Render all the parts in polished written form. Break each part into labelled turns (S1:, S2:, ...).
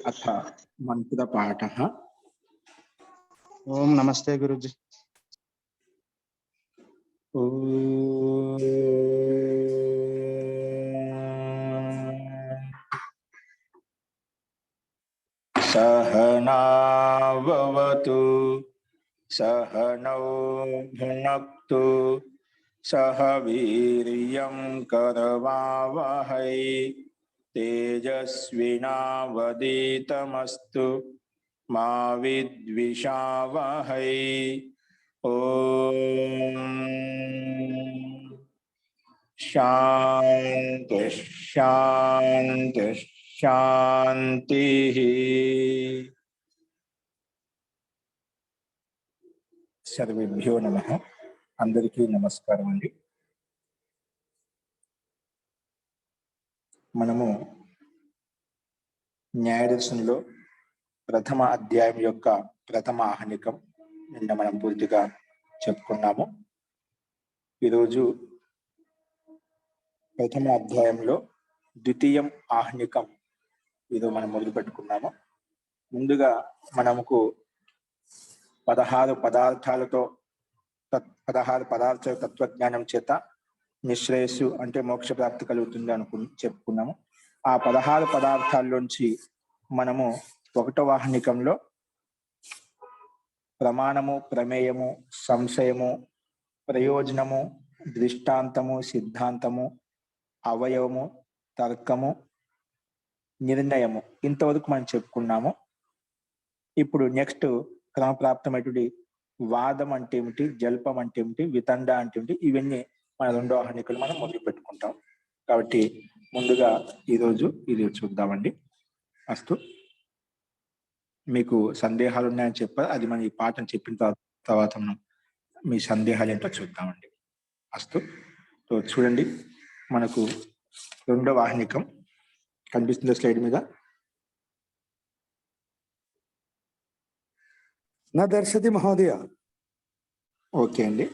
S1: अथ मंत्रपाठः।
S2: ओम नमस्ते गुरुजी।
S1: सहनाववतु सहनौ भुनक्तु सह वीर्यं करवावहै तेजस्विनावधीतमस्तु मा विद्विषावहै। ओम शांति शांति शांति। सर्वेभ्यो नमः। अंदरिकी नमस्कारम अंडी। మనము న్యాయదర్శనంలో ప్రథమ అధ్యాయం యొక్క ప్రథమ ఆహ్నికం నిన్న మనం పూర్తిగా చెప్పుకున్నాము. ఈరోజు ప్రథమ అధ్యాయంలో ద్వితీయం ఆహ్నికం ఇది మనం మొదలు పెట్టుకున్నాము. ముందుగా మనకు 16 పదార్థాలతో 16 పదార్థాల తత్వజ్ఞానం చేత నిశ్రేయస్సు అంటే మోక్ష ప్రాప్తి కలుగుతుంది చెప్పుకున్నాము. ఆ 16 పదార్థాల్లోంచి మనము 1వ ఆహ్నికంలో ప్రమాణము, ప్రమేయము, సంశయము, ప్రయోజనము, దృష్టాంతము, సిద్ధాంతము, అవయవము, తర్కము, నిర్ణయము ఇంతవరకు మనం చెప్పుకున్నాము. ఇప్పుడు నెక్స్ట్ క్రమప్రాప్తమైనటువంటి వాదం అంటే ఏమిటి, జల్పం అంటే ఏమిటి, వితండ అంటే ఏమిటి, ఇవన్నీ మన 2వ ఆహ్నికలు మనం మొదలు పెట్టుకుంటాం. కాబట్టి ముందుగా ఈరోజు ఇది చూద్దామండి. అస్తు. మీకు సందేహాలు ఉన్నాయని చెప్పారు, అది మనం ఈ పాఠం చెప్పిన తర్వాత మనం మీ సందేహాలు ఏంటో చూద్దామండి. అస్తు. సో చూడండి, మనకు 2వ ఆహ్నికం కనిపిస్తుంది స్లైడ్ మీద.
S3: నా దర్శతి మహోదయ.
S1: ఓకే అండి.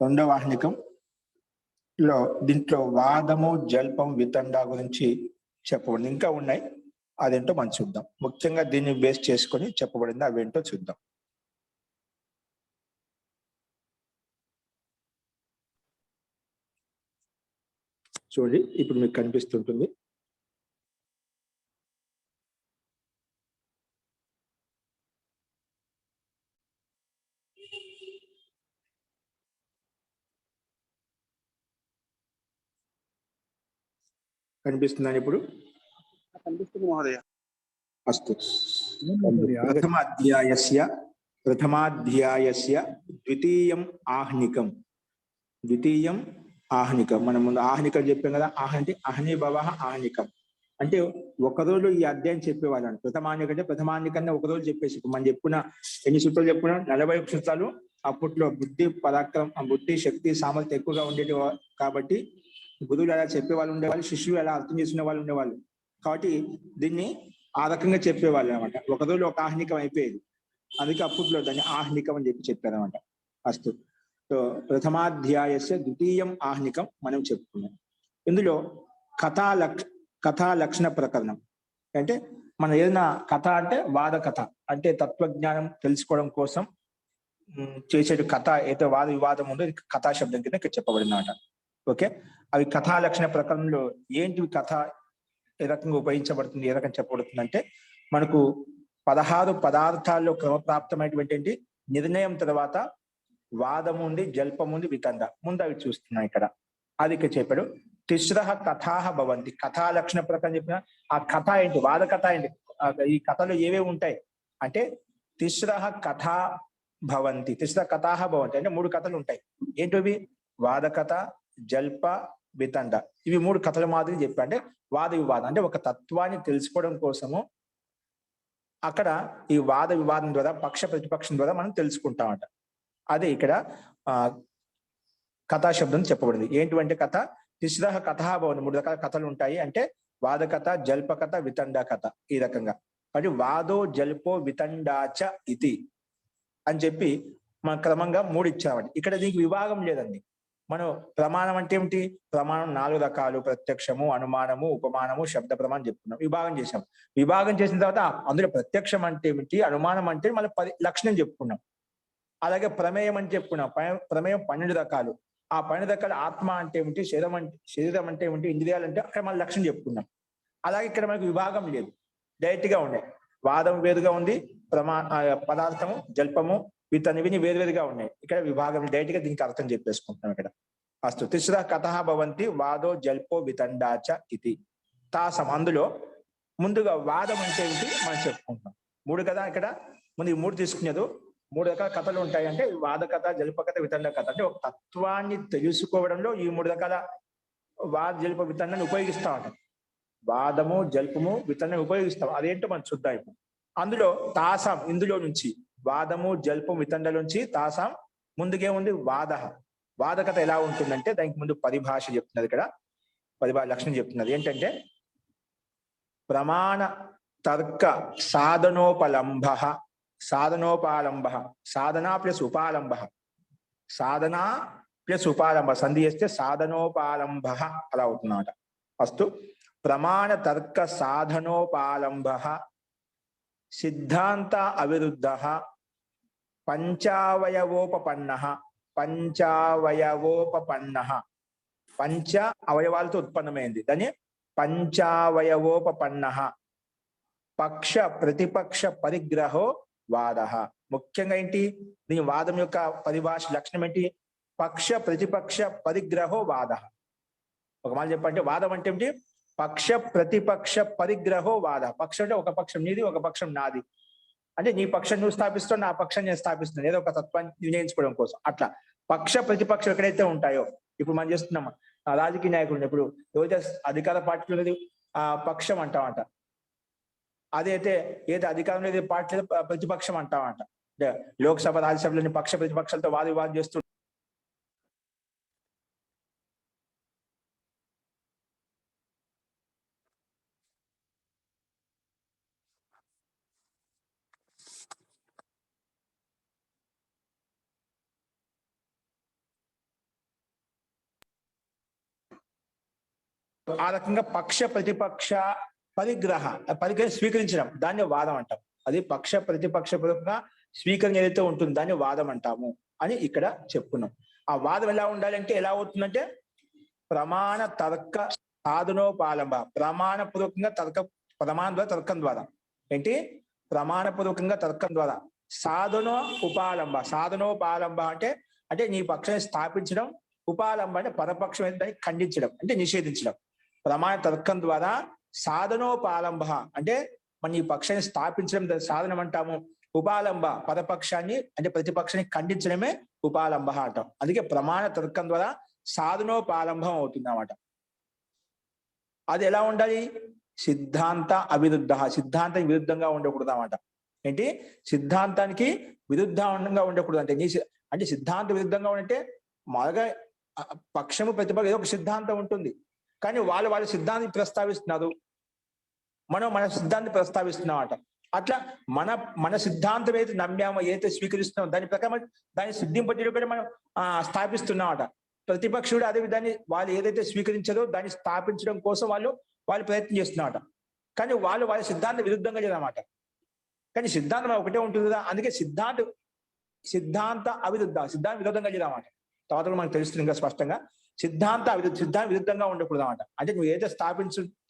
S1: రెండవ ఆహ్నికంలో దీంట్లో వాదము, జల్పం, వితండ గురించి చెప్పబడింది. ఇంకా ఉన్నాయి, అదేంటో మనం చూద్దాం. ముఖ్యంగా దీన్ని బేస్ చేసుకొని చెప్పబడింది, అవేంటో చూద్దాం. చూడండి, ఇప్పుడు మీకు కనిపిస్తుంటుంది. కనిపిస్తుందని ఇప్పుడు
S2: కనిపిస్తుంది మహోదయ.
S1: అస్తు. ప్రథమాధ్యాయస్య ద్వితీయం ఆహ్నికం. ద్వితీయం ఆహ్నికం. మనం ముందు ఆహ్నికం చెప్పాం కదా. అంటే అహ్నిభవ ఆహ్నికం అంటే ఒకరోజు ఈ అధ్యాయం చెప్పేవాళ్ళని. ప్రథమాహ్నికం అంటే ప్రథమాహ్నికన్నా ఒకరోజు చెప్పేసి మనం చెప్పుకున్న ఎన్ని సూత్రాలు చెప్పుకున్నా 41 సూత్రాలు. అప్పట్లో బుద్ధి పరాక్రమం, బుద్ధి శక్తి సామర్థ్యం ఎక్కువగా ఉండేది కాబట్టి గురువులు ఎలా చెప్పేవాళ్ళు ఉండేవాళ్ళు, శిష్యులు ఎలా అర్థం చేసుకునే వాళ్ళు ఉండేవాళ్ళు. కాబట్టి దీన్ని ఆ రకంగా చెప్పేవాళ్ళు అనమాట. ఒక రోజు ఒక ఆహ్నికం అయిపోయేది, అందుకే అప్పట్లో దాన్ని ఆహ్నికం అని చెప్పారనమాట. అస్తు. సో ప్రథమాధ్యాయస్య ద్వితీయం ఆహ్నికం మనం చెప్పుకున్నాం. ఇందులో కథా లక్షణ ప్రకరణం అంటే మనం ఏదైనా కథ అంటే వాద కథ అంటే తత్వజ్ఞానం తెలుసుకోవడం కోసం చేసే కథ ఏదో వాద వివాదం ఉందో కథా శబ్దం కింద ఇక్కడ చెప్పబడినమాట. ఓకే, అవి కథా లక్షణ ప్రకరణంలో ఏంటివి, కథ ఏ రకంగా ఉపయోగించబడుతుంది, ఏ రకంగా చెప్పబడుతుంది అంటే మనకు 16 పదార్థాల్లో క్రమప్రాప్తమైనటువంటి నిర్ణయం తర్వాత వాదం ఉంది, జల్పం ఉంది, వితండ ముందు అవి చూస్తున్నాం ఇక్కడ. అది ఇక్కడ చెప్పాడు. తిస్రః కథాః భవంతి. కథా లక్షణ ప్రకారం చెప్పిన ఆ కథ ఏంటి, వాద కథ ఏంటి, ఈ కథలో ఏవేవి ఉంటాయి అంటే తిస్రః కథా భవంతి. తిస్రః కథాః భవంతి అంటే 3 కథలు ఉంటాయి. ఏంటివి? వాద కథ, జల్ప, వితండ. ఇవి 3 కథల మాదిరి చెప్పా. అంటే వాద వివాదం అంటే ఒక తత్వాన్ని తెలుసుకోవడం కోసము అక్కడ ఈ వాద వివాదం ద్వారా పక్ష ప్రతిపక్షం ద్వారా మనం తెలుసుకుంటామట. అదే ఇక్కడ కథా శబ్దం చెప్పబడింది. ఏంటివంటే కథ తిస్రః కథా భవంతి. 3 రకాల కథలు ఉంటాయి అంటే వాద కథ, జల్ప కథ, వితండ కథ. ఈ రకంగా అంటే వాదో జల్పో వితండాచ ఇతి అని చెప్పి మన క్రమంగా 3 ఇచ్చామండి. ఇక్కడ దీనికి విభాగం లేదండి. మనం ప్రమాణం అంటే ఏమిటి? ప్రమాణం 4 రకాలు: ప్రత్యక్షము, అనుమానము, ఉపమానము, శబ్ద ప్రమాణం చెప్పుకున్నాం. విభాగం చేసాం. విభాగం చేసిన తర్వాత అందులో ప్రత్యక్షం అంటే ఏమిటి, అనుమానం అంటే మళ్ళీ లక్షణం చెప్పుకున్నాం. అలాగే ప్రమేయం అని చెప్పుకున్నాం. ప్రమేయం 12 రకాలు. ఆ 12 రకాల ఆత్మ అంటే ఏమిటి, శరీరం అంటే ఏమిటి, ఇంద్రియాలు అంటే అక్కడ మళ్ళీ లక్షణం చెప్పుకున్నాం. అలాగే ఇక్కడ మనకు విభాగం లేదు, డైరెక్ట్ గా ఉన్నాయి. వాదం వేరుగా ఉంది, పదార్థము, జల్పము, వీటన్నిటిని వేరువేరుగా ఉన్నాయి. ఇక్కడ విభాగం డైరెక్ట్ గా దీనికి అర్థం చెప్పేసుకుంటున్నాం ఇక్కడ. అస్తు తిస్ర కథః భవంతి వాదో జల్పో వితండాచ ఇది తాసం. అందులో ముందుగా వాదం అంటే ఏమిటి మనం చెప్పుకుంటున్నాం. 3 కదా ఇక్కడ ముందు ఈ 3 తీసుకునేది. 3 రకాల కథలు ఉంటాయి. అంటే వాద కథ, జల్ప కథ, వితండ కథ. అంటే ఒక తత్వాన్ని తెలుసుకోవడంలో ఈ 3 రకాల వాద, జల్ప, వితండాన్ని ఉపయోగిస్తా ఉంటాం. వాదము, జల్పము, వితండం ఉపయోగిస్తాం. అదేంటో మనం చూద్దాం ఇప్పుడు. అందులో తాసాం, ఇందులో నుంచి వాదము, జల్పం, వితండ నుంచి తాసాం ముందుగే ఉంది వాద. వాదకథ ఎలా ఉంటుందంటే దానికి ముందు పరిభాష చెప్తున్నది. ఇక్కడ పరిభాష లక్షణం చెప్తున్నది ఏంటంటే ప్రమాణ తర్క సాధనోపలంబ. సాధనోపాలంబ, సాధన ప్లస్ ఉపాలంబ, సాధన ప్లస్ ఉపాలంబ సంధి చేస్తే సాధనోపాలంబ అలా అవుతుందన్నమాట. అస్తు ప్రమాణ తర్క సాధనోపాలంబ సిద్ధాంత అవిరుద్ధ పంచావయవోపపన్న. పంచావయవోపపన్న, పంచ అవయవాలతో ఉత్పన్నమైంది. దాన్ని పంచావయవోపపన్న పక్ష ప్రతిపక్ష పరిగ్రహో వాద. ముఖ్యంగా ఏంటి దీని వాదం యొక్క పరిభాష లక్షణం ఏంటి? పక్ష ప్రతిపక్ష పరిగ్రహో వాద. ఒక మాట చెప్పంటే వాదం అంటే ఏంటి? పక్ష ప్రతిపక్ష పరిగ్రహో వాద. పక్షం అంటే ఒక పక్షం నీది, ఒక పక్షం నాది. అంటే నీ పక్షం నువ్వు స్థాపిస్తావు, నా పక్షం నేను స్థాపిస్తున్నాను, ఏదో ఒక తత్వాన్ని నిర్ణయించుకోవడం కోసం. అట్లా పక్ష ప్రతిపక్షం ఎక్కడైతే ఉంటాయో, ఇప్పుడు మనం చేస్తున్నాం రాజకీయ నాయకుడు, ఇప్పుడు ఎవరైతే అధికార పార్టీలో పక్షం అంటామంట, అదైతే ఏదో అధికారంలో ఏదో పార్టీలో ప్రతిపక్షం అంటామంట. అంటే లోక్సభ, రాజ్యసభలోని పక్ష ప్రతిపక్షాలతో వాదవివాదం చేస్తూ ఆ రకంగా పక్ష ప్రతిపక్ష పరిగ్రహం స్వీకరించడం దాన్ని వాదం అంటాం. అది పక్ష ప్రతిపక్ష స్వీకరణ ఏదైతే ఉంటుంది దాన్ని వాదం అంటాము అని ఇక్కడ చెప్పుకున్నాం. ఆ వాదం ఎలా ఉండాలంటే ఎలా అవుతుందంటే ప్రమాణ తర్క సాధనోపాలంబ. ప్రమాణపూర్వకంగా ప్రమాణం ద్వారా తర్కం ద్వారా ఏంటి? ప్రమాణపూర్వకంగా తర్కం ద్వారా సాధనోపాలంబ అంటే నీ పక్షాన్ని స్థాపించడం, ఉపాలంబ అంటే పరపక్షం దాన్ని ఖండించడం అంటే నిషేధించడం. ప్రమాణ తర్కం ద్వారా సాధనోపాలంబ అంటే మన ఈ పక్షాన్ని స్థాపించడం సాధనం అంటాము. ఉపాలంబ పరపక్షాన్ని అంటే ప్రతిపక్షాన్ని ఖండించడమే ఉపాలంబ అంటాం. అందుకే ప్రమాణ తర్కం ద్వారా సాధనోపాలంబం అవుతుంది అన్నమాట. అది ఎలా ఉండాలి? సిద్ధాంత అవిరుద్ధ. సిద్ధాంతానికి విరుద్ధంగా ఉండకూడదు అన్నమాట. ఏంటి? సిద్ధాంతానికి విరుద్ధంగా ఉండకూడదు అంటే సిద్ధాంత విరుద్ధంగా ఉంటే మొదగా పక్షము ప్రతిపక్షం ఏదో ఒక సిద్ధాంతం ఉంటుంది, కానీ వాళ్ళ సిద్ధాంతం ప్రస్తావిస్తున్నారు, మనం మన సిద్ధాంతం ప్రస్తావిస్తున్నామట. అట్లా మన సిద్ధాంతం ఏదైతే నమ్మామో, ఏదైతే స్వీకరిస్తున్నామో దాని ప్రకారం దాన్ని సిద్ధింపజేయడం మనం స్థాపిస్తున్నామట. ప్రతిపక్షుడు అదే విధాన్ని వాళ్ళు ఏదైతే స్వీకరించారో దాన్ని స్థాపించడం కోసం వాళ్ళు ప్రయత్నం చేస్తున్నారట. కానీ వాళ్ళ సిద్ధాంతం విరుద్ధంగా లేదన్నమాట. కానీ సిద్ధాంతం ఒకటే ఉంటుంది కదా. అందుకే సిద్ధాంత అవిరుద్ధ, సిద్ధాంత విరుద్ధంగా లేదన్నమాట. తర్వాత మనకు తెలుస్తుంది ఇంకా స్పష్టంగా. సిద్ధాంత విరుద్ధంగా ఉండకూడదు అన్నమాట. అంటే నువ్వు ఏదైతే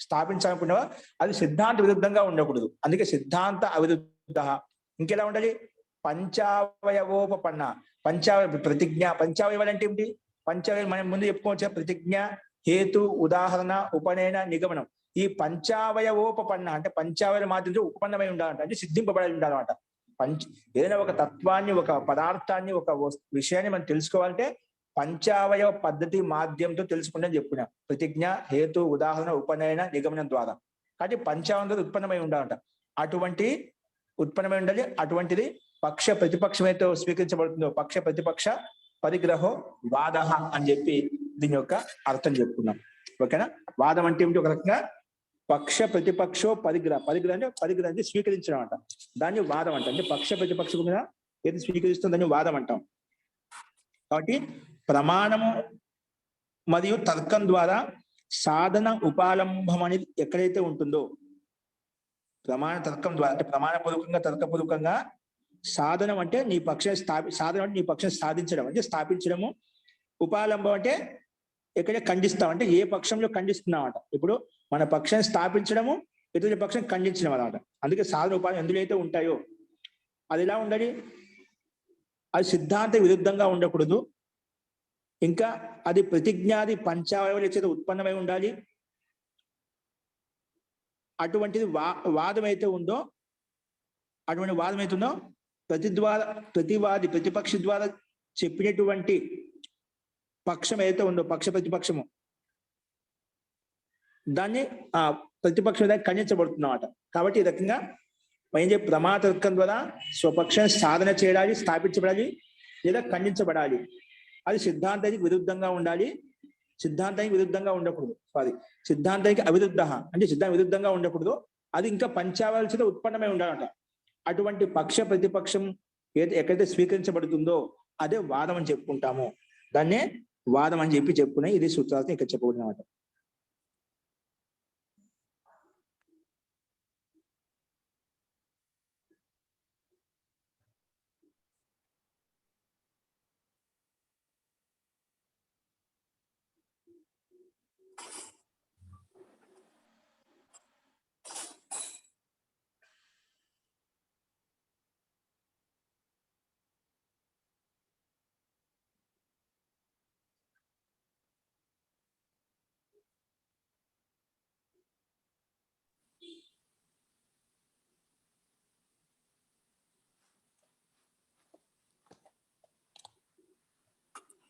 S1: స్థాపించాలనుకున్నావో అది సిద్ధాంత విరుద్ధంగా ఉండకూడదు. అందుకే సిద్ధాంత అవిరుద్ధ. ఇంకెలా ఉండాలి? పంచావయవోపపన్న. ప్రతిజ్ఞ. పంచావయవాలు అంటే ఏమిటి? పంచావయవాలు మనం ముందు చెప్పుకోవచ్చు. ప్రతిజ్ఞ, హేతు, ఉదాహరణ, ఉపనయన, నిగమనం. ఈ పంచావయవోపపన్న అంటే పంచావయవ మాధ్యంతో ఉపపన్నమై ఉండాలంట, అంటే సిద్ధింపబడి ఉండాలన్నమాట. ఏదైనా ఒక తత్వాన్ని, ఒక పదార్థాన్ని, ఒక విషయాన్ని మనం తెలుసుకోవాలంటే పంచావయవ పద్ధతి మాధ్యంతో తెలుసుకుంటే చెప్పుకున్నాం. ప్రతిజ్ఞ, హేతు, ఉదాహరణ, ఉపనయన, నిగమనం ద్వారా. కాబట్టి పంచావయవ ఉత్పన్నమై ఉండాలంట. అటువంటి ఉత్పన్నమై ఉండాలి. అటువంటిది పక్ష ప్రతిపక్షమైతే స్వీకరించబడుతుందో పక్ష ప్రతిపక్ష పరిగ్రహో వాద అని చెప్పి దీని యొక్క అర్థం చెప్పుకున్నాం. ఓకేనా? వాదం అంటే ఏమిటి? ఒక రకంగా పక్ష ప్రతిపక్షో పరిగ్రహం అంటే స్వీకరించడం అంట. దాన్ని వాదం అంట. అంటే పక్ష ప్రతిపక్ష మీద ఏది స్వీకరిస్తుందో దాన్ని వాదం అంటాం. కాబట్టి ప్రమాణము మరియు తర్కం ద్వారా సాధన ఉపాలంబం అనేది ఎక్కడైతే ఉంటుందో, ప్రమాణ తర్కం ద్వారా అంటే ప్రమాణపూర్వకంగా తర్కపూర్వకంగా సాధనం అంటే నీ పక్షం సాధనం అంటే నీ పక్షం సాధించడం అంటే స్థాపించడము, ఉపాలంబం అంటే ఎక్కడ ఖండిస్తాం అంటే ఏ పక్షంలో ఖండిస్తున్నాం అంట. ఇప్పుడు మన పక్షం స్థాపించడము, ఇతరుల పక్షం ఖండించడం అన్నమాట. అందుకే సాధన ఉపాయం ఎందులో అయితే ఉంటాయో అది ఎలా ఉండాలి, అది సిద్ధాంత విరుద్ధంగా ఉండకూడదు, ఇంకా అది ప్రతిజ్ఞాది పంచావయవాల చేత ఉత్పన్నమై ఉండాలి. అటువంటిది వాదం అయితే ఉందో, అటువంటి వాదం అయితే ఉందో ప్రతివాది ప్రతిపక్షి ద్వారా చెప్పినటువంటి పక్షం ఏదైతే ఉందో పక్ష ప్రతిపక్షము దాన్ని ఆ ప్రతిపక్షం దాన్ని ఖండించబడుతున్నమాట. కాబట్టి ఈ రకంగా ఏం చెప్పి ప్రమాణ తర్కం ద్వారా స్వపక్షం సాధన చేయడాలి, స్థాపించబడాలి లేదా ఖండించబడాలి. అది సిద్ధాంతానికి విరుద్ధంగా ఉండాలి, సిద్ధాంతానికి విరుద్ధంగా ఉండకూడదు. సిద్ధాంతానికి అవిరుద్ధ అంటే సిద్ధాంత విరుద్ధంగా ఉండకూడదు, అది ఇంకా పంచావలసిన ఉత్పన్నమై ఉండాలంట. అటువంటి పక్ష ప్రతిపక్షం ఎక్కడైతే స్వీకరించబడుతుందో అదే వాదం అని చెప్పుకుంటాము. దాన్నే వాదం అని చెప్పుకున్నాయి. ఇది సూత్రార్థం ఇక్కడ చెప్పబడినమాట.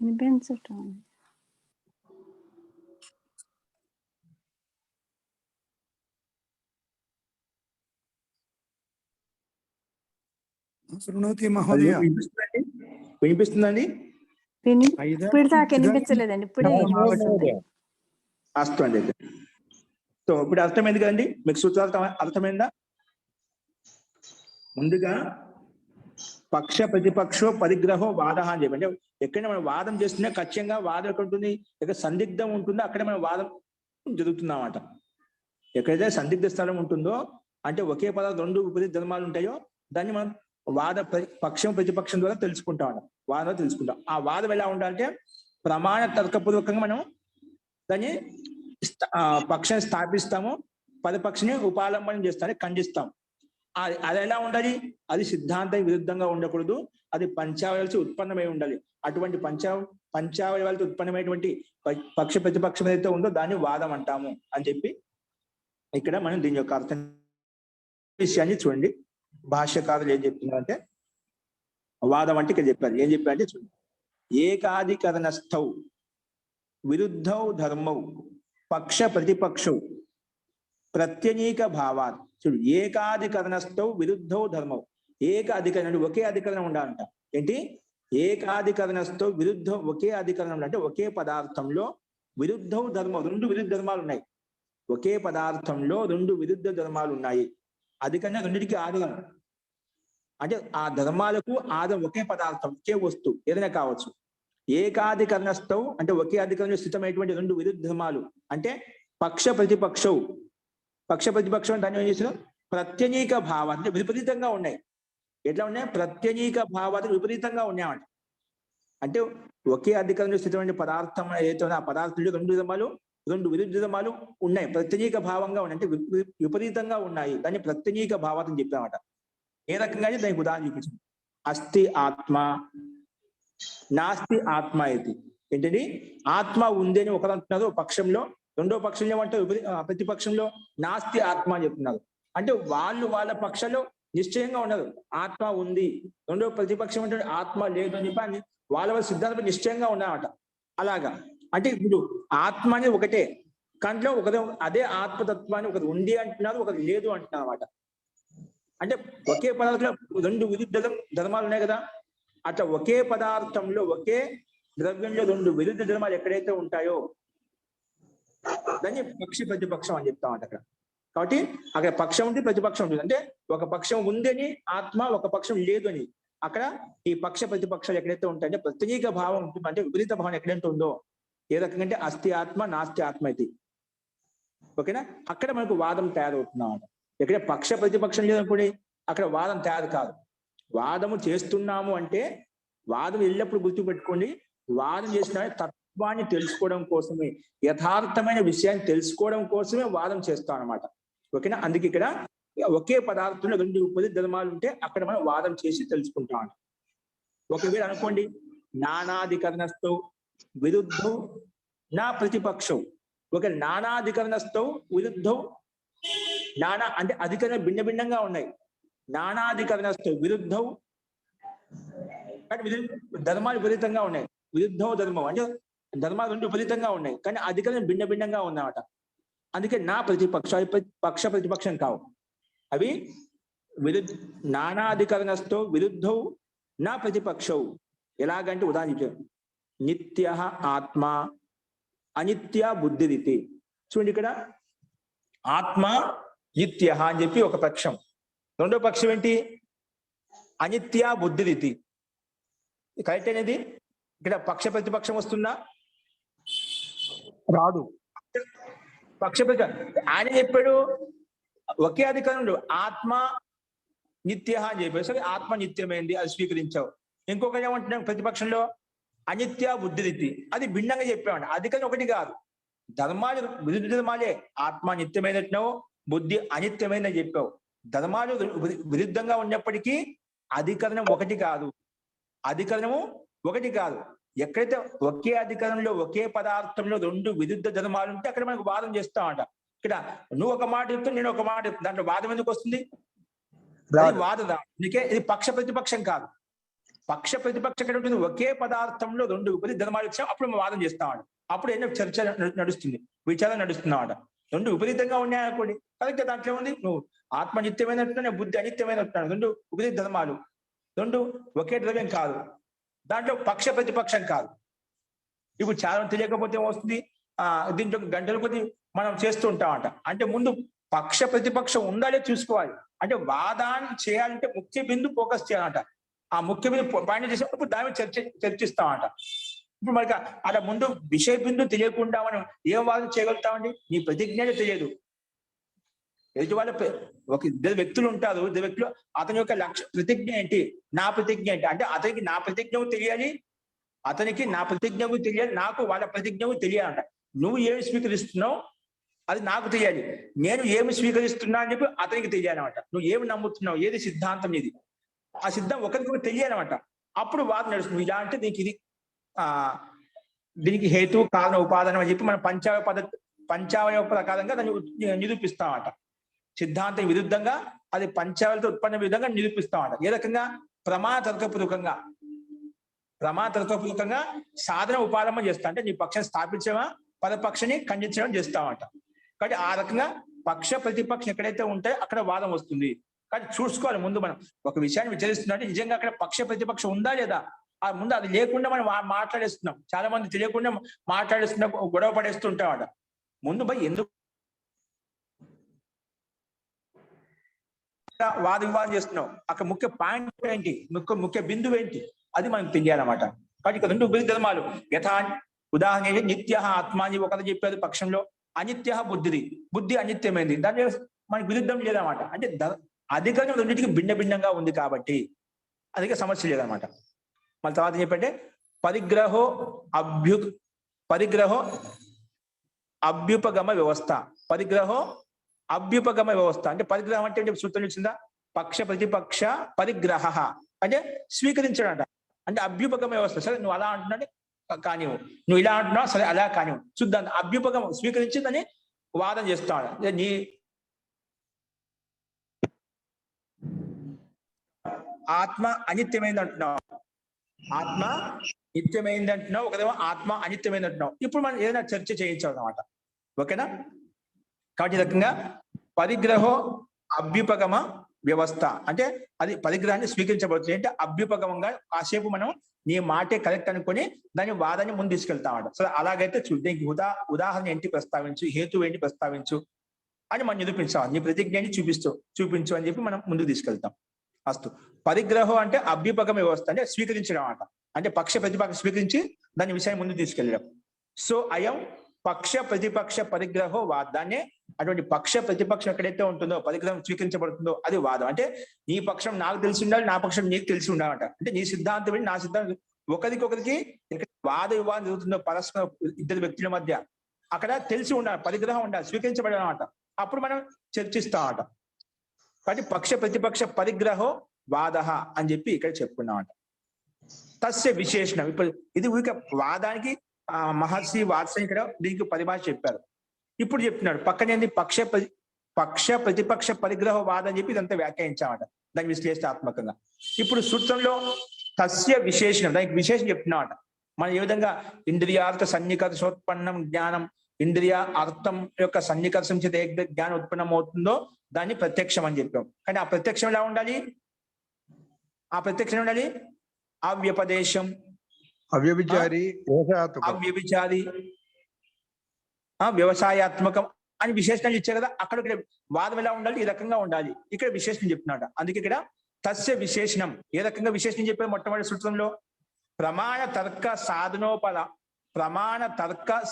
S4: వినిపించటం
S3: శృణోతి మహోదయ.
S1: వినిపిస్తుందండి?
S4: ఇప్పుడు దాకా వినిపించలేదండి, ఇప్పుడే
S1: అస్తు అండి. సో ఇప్పుడు అర్థమైంది కదండి మీకు, సూత్రార్థం అర్థమైందా? ముందుగా పక్ష ప్రతిపక్షో పరిగ్రహో వాద అని చెప్పి, అంటే ఎక్కడ మనం వాదం చేస్తున్నా ఖచ్చితంగా వాదం ఎక్కడ ఉంటుంది, ఎక్కడ సందిగ్ధం ఉంటుందో అక్కడే మనం వాదం జరుగుతుందన్నమాట. ఎక్కడైతే సందిగ్ధ స్థలం ఉంటుందో అంటే ఒకే పదాలు రెండు విపరీత ధర్మాలు ఉంటాయో దాన్ని మనం పక్షం ప్రతిపక్షం ద్వారా తెలుసుకుంటాం, వాదం తెలుసుకుంటాం. ఆ వాదం ఎలా ఉండాలంటే ప్రమాణ తర్కపూర్వకంగా మనం దాన్ని పక్షం స్థాపిస్తాము, పదపక్షని ఉపాలంబనం చేస్తామని ఖండిస్తాం. అది ఎలా ఉండాలి, అది సిద్ధాంతానికి విరుద్ధంగా ఉండకూడదు, అది పంచావయవాలతో ఉత్పన్నమై ఉండాలి. అటువంటి పంచావయవాలతో ఉత్పన్నమైనటువంటి పక్ష ప్రతిపక్షం ఏదైతే ఉందో దాన్ని వాదం అంటాము అని చెప్పి ఇక్కడ మనం దీని యొక్క అర్థం విషయాన్ని చూడండి. భాష్యకారులు ఏం చెప్తున్నారంటే వాదం అంటే ఇక్కడ చెప్పారు. ఏం చెప్పారంటే చూడండి, ఏకాధికరణస్థౌ విరుద్ధౌ ధర్మౌ పక్ష ప్రతిపక్షౌ ప్రత్యనీక భావాత్. చూడు, ఏకాధికరణస్థౌ విరుద్ధౌ ధర్మౌ. ఏక అధికరణ ఒకే అధికరణం ఉండాలంట. ఏంటి? ఏకాధికరణస్థౌ విరుద్ధ ఒకే అధికరణం అంటే ఒకే పదార్థంలో విరుద్ధౌ ధర్మం రెండు విరుద్ధ ధర్మాలు ఉన్నాయి. ఒకే పదార్థంలో రెండు విరుద్ధ ధర్మాలు ఉన్నాయి. అధికరణ రెండింటికి ఆధారం అంటే ఆ ధర్మాలకు ఆధారం ఒకే పదార్థం, ఒకే వస్తువు ఏదైనా కావచ్చు. ఏకాధికరణస్థౌ అంటే ఒకే అధికరణలో స్థితమైనటువంటి రెండు విరుద్ధ ధర్మాలు అంటే పక్ష ప్రతిపక్షౌ. పక్ష ప్రతిపక్షం దాన్ని ఏం చేసిన ప్రత్యనీక భావాలు అంటే విపరీతంగా ఉన్నాయి. ఎట్లా ఉన్నాయి? ప్రత్యనీక భావాలు విపరీతంగా ఉన్నాయన్నమాట. అంటే ఒకే అధికరణలో స్థితమైన పదార్థం ఏదైతే ఆ పదార్థంలో రెండు విరుద్ధ ధర్మాలు ఉన్నాయి, ప్రత్యనీక భావంగా ఉన్నాయి అంటే విపరీతంగా ఉన్నాయి. దాన్ని ప్రత్యనీక భావాలు అని చెప్పామట. ఏ రకంగానే దానికి ఉదాహరణ చూపించింది. అస్థి ఆత్మ నాస్తి ఆత్మ ఇది. ఏంటంటే ఆత్మ ఉంది అని ఒకరు అంటున్నారు పక్షంలో, రెండో పక్షంలో ఏమంటే ప్రతిపక్షంలో నాస్తి ఆత్మ అని చెప్తున్నారు. అంటే వాళ్ళ పక్షంలో నిశ్చయంగా ఉన్నారు ఆత్మ ఉంది, రెండో ప్రతిపక్షం అంటే ఆత్మ లేదు అని చెప్పి వాళ్ళ సిద్ధాంతం నిశ్చయంగా ఉన్నారన్నమాట. అలాగా అంటే ఇప్పుడు ఆత్మ అనేది ఒకటే, కంట్లో ఒకదే అదే ఆత్మతత్వాన్ని ఒకరు ఉంది అంటున్నారు, ఒకరు లేదు అంటున్నారు అన్నమాట. అంటే ఒకే పదార్థంలో రెండు విరుద్ధ ధర్మాలు ఉన్నాయి కదా, అట్లా ఒకే పదార్థంలో ఒకే ద్రవ్యంలో రెండు విరుద్ధ ధర్మాలు ఎక్కడైతే ఉంటాయో దాన్ని పక్ష ప్రతిపక్షం అని చెప్తామంట అక్కడ. కాబట్టి అక్కడ పక్షం ఉంది, ప్రతిపక్షం ఉంటుంది. అంటే ఒక పక్షం ఉందని ఆత్మ, ఒక పక్షం లేదు అని. అక్కడ ఈ పక్ష ప్రతిపక్షాలు ఎక్కడైతే ఉంటాయంటే ప్రత్యేక భావం ఉంటుంది, అంటే విపరీత భావం ఎక్కడైతే ఉందో ఏ రకంగా అంటే అస్థి ఆత్మ నాస్తి ఆత్మ ఇది. ఓకేనా? అక్కడ మనకు వాదం తయారవుతున్నాం అన్నమాట. ఎక్కడ పక్ష ప్రతిపక్షం లేదనుకోండి, అక్కడ వాదం తయారు కాదు. వాదము చేస్తున్నాము అంటే వాదం ఎల్లప్పుడు గుర్తుపెట్టుకోండి, వాదం చేసిన తత్వాన్ని తెలుసుకోవడం కోసమే, యథార్థమైన విషయాన్ని తెలుసుకోవడం కోసమే వాదం చేస్తాం అన్నమాట. ఓకేనా? అందుకే ఇక్కడ ఒకే పదార్థంలో 2 ఉపనిషత్ ధర్మాలు ఉంటే అక్కడ మనం వాదం చేసి తెలుసుకుంటాం. ఒకవేళ అనుకోండి నానాధికరణస్థో విరుద్ధం నా ప్రతిపక్షం, ఒక నానాధికరణస్థో విరుద్ధం, నానా అంటే అధికరణ భిన్న భిన్నంగా ఉన్నాయి. నానాధికరణస్థో విరుద్ధం అంటే ధర్మాలు విపరీతంగా ఉన్నాయి. విరుద్ధం ధర్మం అంటే ధర్మాలు 2 విపరీతంగా ఉన్నాయి, కానీ అధికరణ భిన్న భిన్నంగా ఉన్నమాట. అందుకే నా ప్రతిపక్ష పక్ష ప్రతిపక్షం కావు అవి. నానాధికరణస్థో విరుద్ధం నా ప్రతిపక్షవు. ఎలాగంటే ఉదాహరణ నిత్య ఆత్మ అనిత్య బుద్ధిరితి. చూడండి ఇక్కడ ఆత్మ నిత్య అని చెప్పి ఒక పక్షం, రెండో పక్షం ఏంటి అనిత్య బుద్ధిరితి. కరెక్ట్ అనేది ఇక్కడ పక్ష ప్రతిపక్షం వస్తుందా? రాదు. పక్ష ప్రతి ఆయన చెప్పాడు ఒకే అధికారంలో ఆత్మ నిత్య అని చెప్పాడు, సరే ఆత్మ నిత్యమైంది అది స్వీకరించావు. ఇంకొకటి ఏమంటున్నాం ప్రతిపక్షంలో అనిత్య బుద్ధిరీతి, అది భిన్నంగా చెప్పామండి. అధికరణ ఒకటి కాదు, ధర్మాలు విరుద్ధ ధర్మాలే. ఆత్మ నిత్యమైనట్టున్నావు, బుద్ధి అనిత్యమైనది చెప్పావు. ధర్మాలు విరుద్ధంగా ఉన్నప్పటికీ అధికరణం ఒకటి కాదు, అధికరణము ఒకటి కాదు. ఎక్కడైతే ఒకే అధికరణంలో ఒకే పదార్థంలో 2 విరుద్ధ ధర్మాలు ఉంటే అక్కడ మనకు వాదం చేస్తామంట. ఇక్కడ నువ్వు ఒక మాట చెప్తావు, నేను ఒక మాట చెప్తాను, దాంట్లో వాదం ఎందుకు వస్తుంది? వాదం అందుకే ఇది పక్ష ప్రతిపక్షం కాదు. పక్ష ప్రతిపక్షం ఎక్కడ ఉంటుంది? ఒకే పదార్థంలో 2 విపరీత ధర్మాలు వచ్చాం, అప్పుడు మనం వాదం చేస్తామంట. అప్పుడు ఎన్నో చర్చ నడుస్తుంది, విచారణ నడుస్తున్నామంట. 2 విపరీతంగా ఉన్నాయనుకోండి, కరెక్ట్, దాంట్లో ఉంది నువ్వు ఆత్మ నిత్యమైనట్టున్నా, బుద్ధి అనిత్యమైనట్టున్నాను, 2 విపరీత ధర్మాలు, 2 ఒకే ద్రవ్యం కాదు, దాంట్లో పక్ష ప్రతిపక్షం కాదు. ఇప్పుడు చాలా తెలియకపోతే వస్తుంది, దీంట్లో గంటల కొద్ది మనం చేస్తూ ఉంటామంట. అంటే ముందు పక్ష ప్రతిపక్షం ఉండాలే చూసుకోవాలి. అంటే వాదాన్ని చేయాలంటే ముఖ్య బిందు ఫోకస్ చేయాలంట. ఆ ముఖ్య బిందు పాయింట్ చేసినప్పుడు దాని మీద చర్చిస్తామంట. ఇప్పుడు మనకి అలా ముందు విషయ బిందు తెలియకుండా మనం ఏం వాదన చేయగలుగుతామండి? నీ ప్రతిజ్ఞనే తెలియదు. ఎదుటి వాళ్ళ ఒక 2 వ్యక్తులు ఉంటారు, 2 వ్యక్తులు అతని యొక్క ప్రతిజ్ఞ ఏంటి, నా ప్రతిజ్ఞ ఏంటి అంటే అతనికి నా ప్రతిజ్ఞవు తెలియాలి, అతనికి నా ప్రతిజ్ఞవు తెలియాలి, నాకు వాళ్ళ ప్రతిజ్ఞవు తెలియాలంట. నువ్వు ఏమి స్వీకరిస్తున్నావు అది నాకు తెలియాలి, నేను ఏమి స్వీకరిస్తున్నా అని చెప్పి అతనికి తెలియాలన్నమాట. నువ్వు ఏమి నమ్ముతున్నావు, ఏది సిద్ధాంతం ఇది, ఆ సిద్ధాంతం ఒకరికి తెలియాలన్నమాట. అప్పుడు వాదన నడుస్తుంది. ఇలా అంటే దీనికి హేతు కారణ ఉపాదానం అని చెప్పి మనం పంచావయవ ప్రకారంగా దాన్ని నిరూపిస్తామట. సిద్ధాంతం విరుద్ధంగా అది పంచావళితో ఉత్పన్న విధంగా నిరూపిస్తామట. ఏ రకంగా? ప్రమాణ తర్కపూర్వకంగా సాధన ఉపాలంబన చేస్తా, అంటే నీ పక్షం స్థాపించడమా పదపక్షని ఖండించడం చేస్తామట. కాబట్టి ఆ రకంగా పక్ష ప్రతిపక్షం ఎక్కడైతే ఉంటాయో అక్కడ వాదం వస్తుంది. కానీ చూసుకోవాలి ముందు మనం ఒక విషయాన్ని విచారిస్తున్నట్టు నిజంగా అక్కడ పక్ష ప్రతిపక్షం ఉందా లేదా, ఆ ముందు అది లేకుండా మనం మాట్లాడేస్తున్నాం. చాలా మంది తెలియకుండా మాట్లాడేస్తున్నా, గొడవ పడేస్తుంటామట. ముందు పోయి ఎందుకు వాద వివాదం చేస్తున్నావు, అక్కడ ముఖ్య పాయింట్ ఏంటి, ముఖ్య బిందువు ఏంటి, అది మనకు తెలియాలన్నమాట. కాబట్టి ఇక్కడ 2 విపరీత ధర్మాలు యథా ఉదాహరణ నిత్య ఆత్మ అని ఒకరు చెప్పారు పక్షంలో, అనిత్య బుద్ధి అనిత్యమైంది, దాని మనకి విరుద్ధం లేదన్నమాట. అంటే అధికరణం 2టికి భిన్న భిన్నంగా ఉంది కాబట్టి అందుకే సమస్య లేదన్నమాట. మళ్ళీ తర్వాత చెప్పంటే పరిగ్రహో అభ్యుపగమ వ్యవస్థ. పరిగ్రహో అభ్యుపగమ వ్యవస్థ అంటే పరిగ్రహం అంటే సూత్రం వచ్చిందా? పక్ష ప్రతిపక్ష పరిగ్రహ అంటే స్వీకరించడంట. అంటే అభ్యుపగమ వ్యవస్థ. సరే నువ్వు అలా అంటున్నాడు కానివ్వు, నువ్వు ఇలా అంటున్నావు సరే అలా కానివ్వు, చూద్దాం. అభ్యుపగం స్వీకరించిందని వాదన చేస్తాడు. నీ ఆత్మ అనిత్యమైంది అంటున్నావు, ఆత్మ నిత్యమైంది అంటున్నావు, ఒకదేమో ఆత్మ అనిత్యమైంది అంటున్నావు. ఇప్పుడు మనం ఏదైనా చర్చ చేయించాలి అన్నమాట. ఓకేనా? కాబట్టి ఈ రకంగా పరిగ్రహో అభ్యుపగమ వ్యవస్థ అంటే అది పరిగ్రహాన్ని స్వీకరించబడుతుంది. అంటే అభ్యుపగమంగా కాసేపు మనం నీ మాటే కరెక్ట్ అనుకొని దాని వాదాన్ని ముందు తీసుకెళ్తామట. సో అలాగైతే దీనికి ఉదాహరణ ఏంటి ప్రస్తావించు, హేతు ఏంటి ప్రస్తావించు అని మనం నిరూపించాలి. నీ ప్రతిజ్ఞని చూపించు అని చెప్పి మనం ముందుకు తీసుకెళ్తాం. అస్తు పరిగ్రహం అంటే అభ్యుపగమ వ్యవస్థ అంటే స్వీకరించడం అన్నమాట. అంటే పక్ష ప్రతిపక్ష స్వీకరించి దాని విషయాన్ని ముందు తీసుకెళ్ళడం. సో అయం పక్ష ప్రతిపక్ష పరిగ్రహో వాదాన్నే అటువంటి పక్ష ప్రతిపక్షం ఎక్కడైతే ఉంటుందో పరిగ్రహం స్వీకరించబడుతుందో అది వాదం. అంటే నీ పక్షం నాకు తెలిసి ఉండాలి, నా పక్షం నీకు తెలిసి ఉండాలంట. అంటే నీ సిద్ధాంతం ఏంటి, నా సిద్ధాంతం ఒకరికొకరికి వాద వివాదం జరుగుతుందో పరస్పర ఇద్దరు వ్యక్తుల మధ్య అక్కడ తెలిసి ఉండాలి, పరిగ్రహం ఉండాలి, స్వీకరించబడాలన్నమాట. అప్పుడు మనం చర్చిస్తామట. కాబట్టి పక్ష ప్రతిపక్ష పరిగ్రహో వాద అని చెప్పి ఇక్కడ చెప్పుకున్నామట. తస్య విశేషణం. ఇప్పుడు ఇది ఊరిక వాదానికి మహర్షి వాత్సల్యం ఇక్కడ దీనికి పరిభాష చెప్పారు. ఇప్పుడు చెప్తున్నాడు పక్కనేంది పక్ష ప్రతిపక్ష పరిగ్రహ వాదం అని చెప్పి ఇదంతా వ్యాఖ్యానించామట దాని విశ్లేషణాత్మకంగా. ఇప్పుడు సూత్రంలో తస్య విశేషణం, దానికి విశేషం చెప్తున్నామట. మనం ఏ విధంగా ఇంద్రియార్థ సన్నికర్షోత్పన్నం జ్ఞానం, ఇంద్రియ అర్థం యొక్క సన్నికర్షం చేత ఏ జ్ఞానం ఉత్పన్నం అవుతుందో దాన్ని ప్రత్యక్షం అని చెప్పాం. కానీ ఆ ప్రత్యక్షం ఎలా ఉండాలి, ఆ ప్రత్యక్షం ఉండాలి అవ్యపదేశం,
S2: అవ్యభిచారి,
S1: అవ్యభిచారి, వ్యవసాయాత్మకం అని విశేషణాలు ఇచ్చారు కదా. అక్కడ ఇక్కడ వాదం ఎలా ఉండాలి, ఈ రకంగా ఉండాలి. ఇక్కడ విశేషణం చెప్తున్నాడు. అందుకే ఇక్కడ తస్య విశేషణం. ఏ రకంగా విశేషణం చెప్పారు మొట్టమొదటి సూత్రంలో? ప్రమాణ తర్క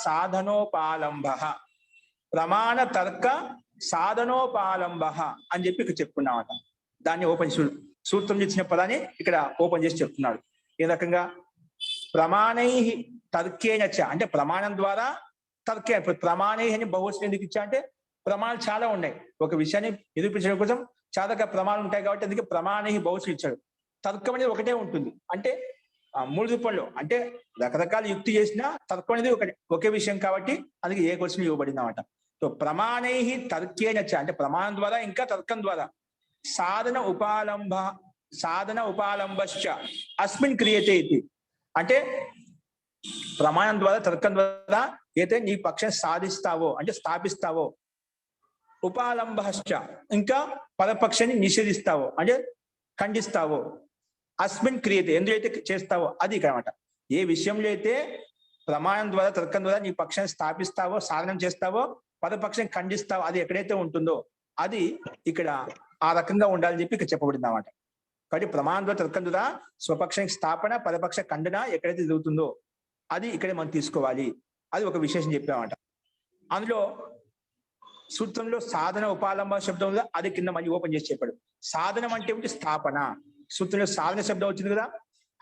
S1: సాధనోపాలంబ ప్రమాణ తర్క సాధనోపాలంబ అని చెప్పి ఇక్కడ చెప్పుకున్నామట. దాన్ని ఓపెన్ సూత్రం ఇచ్చిన పదాన్ని ఇక్కడ ఓపెన్ చేసి చెప్తున్నాడు. ఏ రకంగా? ప్రమాణై తర్కేనచ, అంటే ప్రమాణం ద్వారా తర్కే. ప్రమాణై అని బహువచనం ఎందుకు ఇచ్చా అంటే ప్రమాణాలు చాలా ఉన్నాయి. ఒక విషయాన్ని నిరూపించడం కోసం చాలా రకాల ప్రమాణాలు ఉంటాయి కాబట్టి అందుకే ప్రమాణై బహువచనం ఇచ్చాడు. తర్కం అనేది ఒకటే ఉంటుంది, అంటే మూడు రూపంలో, అంటే రకరకాల యుక్తి చేసినా తర్కం అనేది ఒకే విషయం కాబట్టి అందుకే ఏ క్వశ్చన్ ఇవ్వబడింది అన్నమాట. సో ప్రమాణై తర్కేనచ అంటే ప్రమాణం ద్వారా ఇంకా తర్కం ద్వారా సాధన ఉపాలంబశ్చ అస్మిన్ క్రియతే ఇది. అంటే ప్రమాణం ద్వారా తర్కం ద్వారా ఏదైతే నీ పక్షం సాధిస్తావో అంటే స్థాపిస్తావో, ఉపాలంబశ్చ ఇంకా పరపక్షాన్ని నిషేధిస్తావో అంటే ఖండిస్తావో, అస్మిన్ క్రియతే ఎందుకైతే చేస్తావో అది ఇక్కడ అన్నమాట. ఏ విషయంలో అయితే ప్రమాణం ద్వారా తర్కం ద్వారా నీ పక్షాన్ని స్థాపిస్తావో, సాధనం చేస్తావో, పరపక్షం ఖండిస్తావో, అది ఎక్కడైతే ఉంటుందో అది ఇక్కడ ఆ రకంగా ఉండాలని చెప్పి ఇక్కడ చెప్పబడింది అన్నమాట. కాబట్టి ప్రమాణం ద్వారా తర్కం ద్వారా స్వపక్షానికి స్థాపన, పరపక్ష ఖండన ఎక్కడైతే జరుగుతుందో అది ఇక్కడ మనం తీసుకోవాలి. అది ఒక విశేషం చెప్పామట. అందులో సూత్రంలో సాధన ఉపాలంబ శబ్దం ఉందా, అది కింద మళ్ళీ ఓపెన్ చేసి చెప్పాడు. సాధనం అంటే ఏమిటి? స్థాపన. సూత్రంలో సాధన శబ్దం వచ్చింది కదా,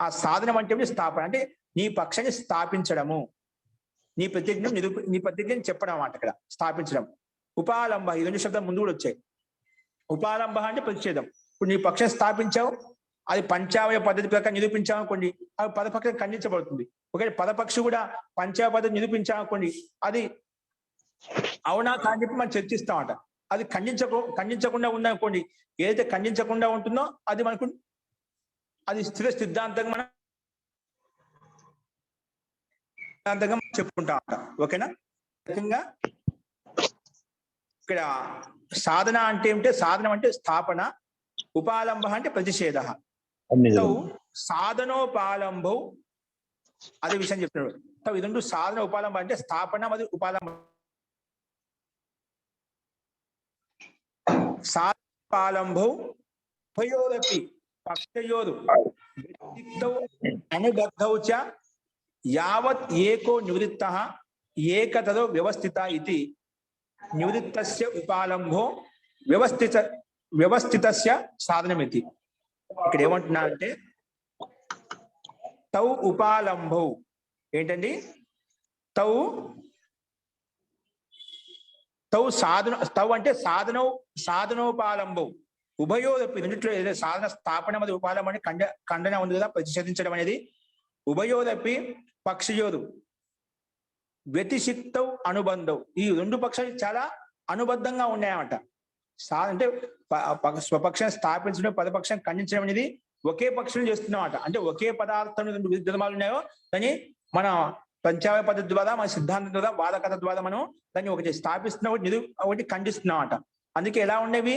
S1: ఆ సాధనం అంటే ఏమిటి? స్థాపన. అంటే నీ పక్షాన్ని స్థాపించడము, నీ ప్రతిజ్ఞను చెప్పడం అన్నమాట ఇక్కడ స్థాపించడం. ఉపాలంబ, ఈ రెండు శబ్దం ముందు కూడా వచ్చాయి. ఉపాలంబ అంటే ప్రతిషేధం. ఇప్పుడు నీ పక్షం స్థాపించావు, అది పంచావయ పద్ధతి ప్రకారం నిరూపించామనుకోండి, అది పదపక్షం ఖండించబడుతుంది. ఒకవేళ పదపక్షి కూడా పంచావయ పద్ధతి నిరూపించామనుకోండి, అది అవునా కాని చెప్పి మనం చర్చిస్తామట. అది ఖండించకుండా ఉందనుకోండి, ఏదైతే ఖండించకుండా ఉంటుందో అది మనకు అది సిద్ధాంతంగా మనం చెప్పుకుంటామట. ఓకేనా? రకంగా ఇక్కడ సాధన అంటే ఏమిటంటే సాధనం అంటే స్థాపన, ఉపాలంబ అంటే ప్రతిషేధ. సాధనోపాలంబౌ అదే విషయం చెప్తున్నాడు. ఈ రెండు సాధన ఉపాలంబ అంటే స్థాపన మరియు ఉపాలంబ. సాధనోపాలంబౌ ఉభయోరపి పక్షయోరు అనుబద్ధౌ చ యావత్ ఏకో నివృత్తః ఏకతదో వ్యవస్థిత ఇతి నివృత్తస్య ఉపాలంబో వ్యవస్థితస్య సాధనమితి. ఇక్కడ ఏమంటున్నారంటే తౌ ఉపాలంబౌ ఏంటండి? తౌ అంటే సాధనోపాలంబౌ ఉభయోరపి రెండిట్లో ఏదైతే సాధన స్థాపన మరియు ఉపాలంబం అని ఖండన ఉంది కదా, ప్రతిషేధించడం అనేది. ఉభయోరపి పక్షయోరు వ్యతిషిక్తౌ అనుబంధం, ఈ రెండు పక్షాలు చాలా అనుబద్ధంగా ఉన్నాయన్నమాట. అంటే స్వపక్షాన్ని స్థాపించడం, పదపక్షం ఖండించడం అనేది ఒకే పక్షం చేస్తున్నామట. అంటే ఒకే పదార్థం రెండు ధర్మాలు ఉన్నాయో దాన్ని మన పంచావయ పద్ధతి ద్వారా, మన సిద్ధాంతం ద్వారా, వాదకథ ద్వారా మనం దాన్ని ఒకటి స్థాపిస్తున్నాం, ఒకటి ఖండిస్తున్నామట. అందుకే ఎలా ఉండేవి?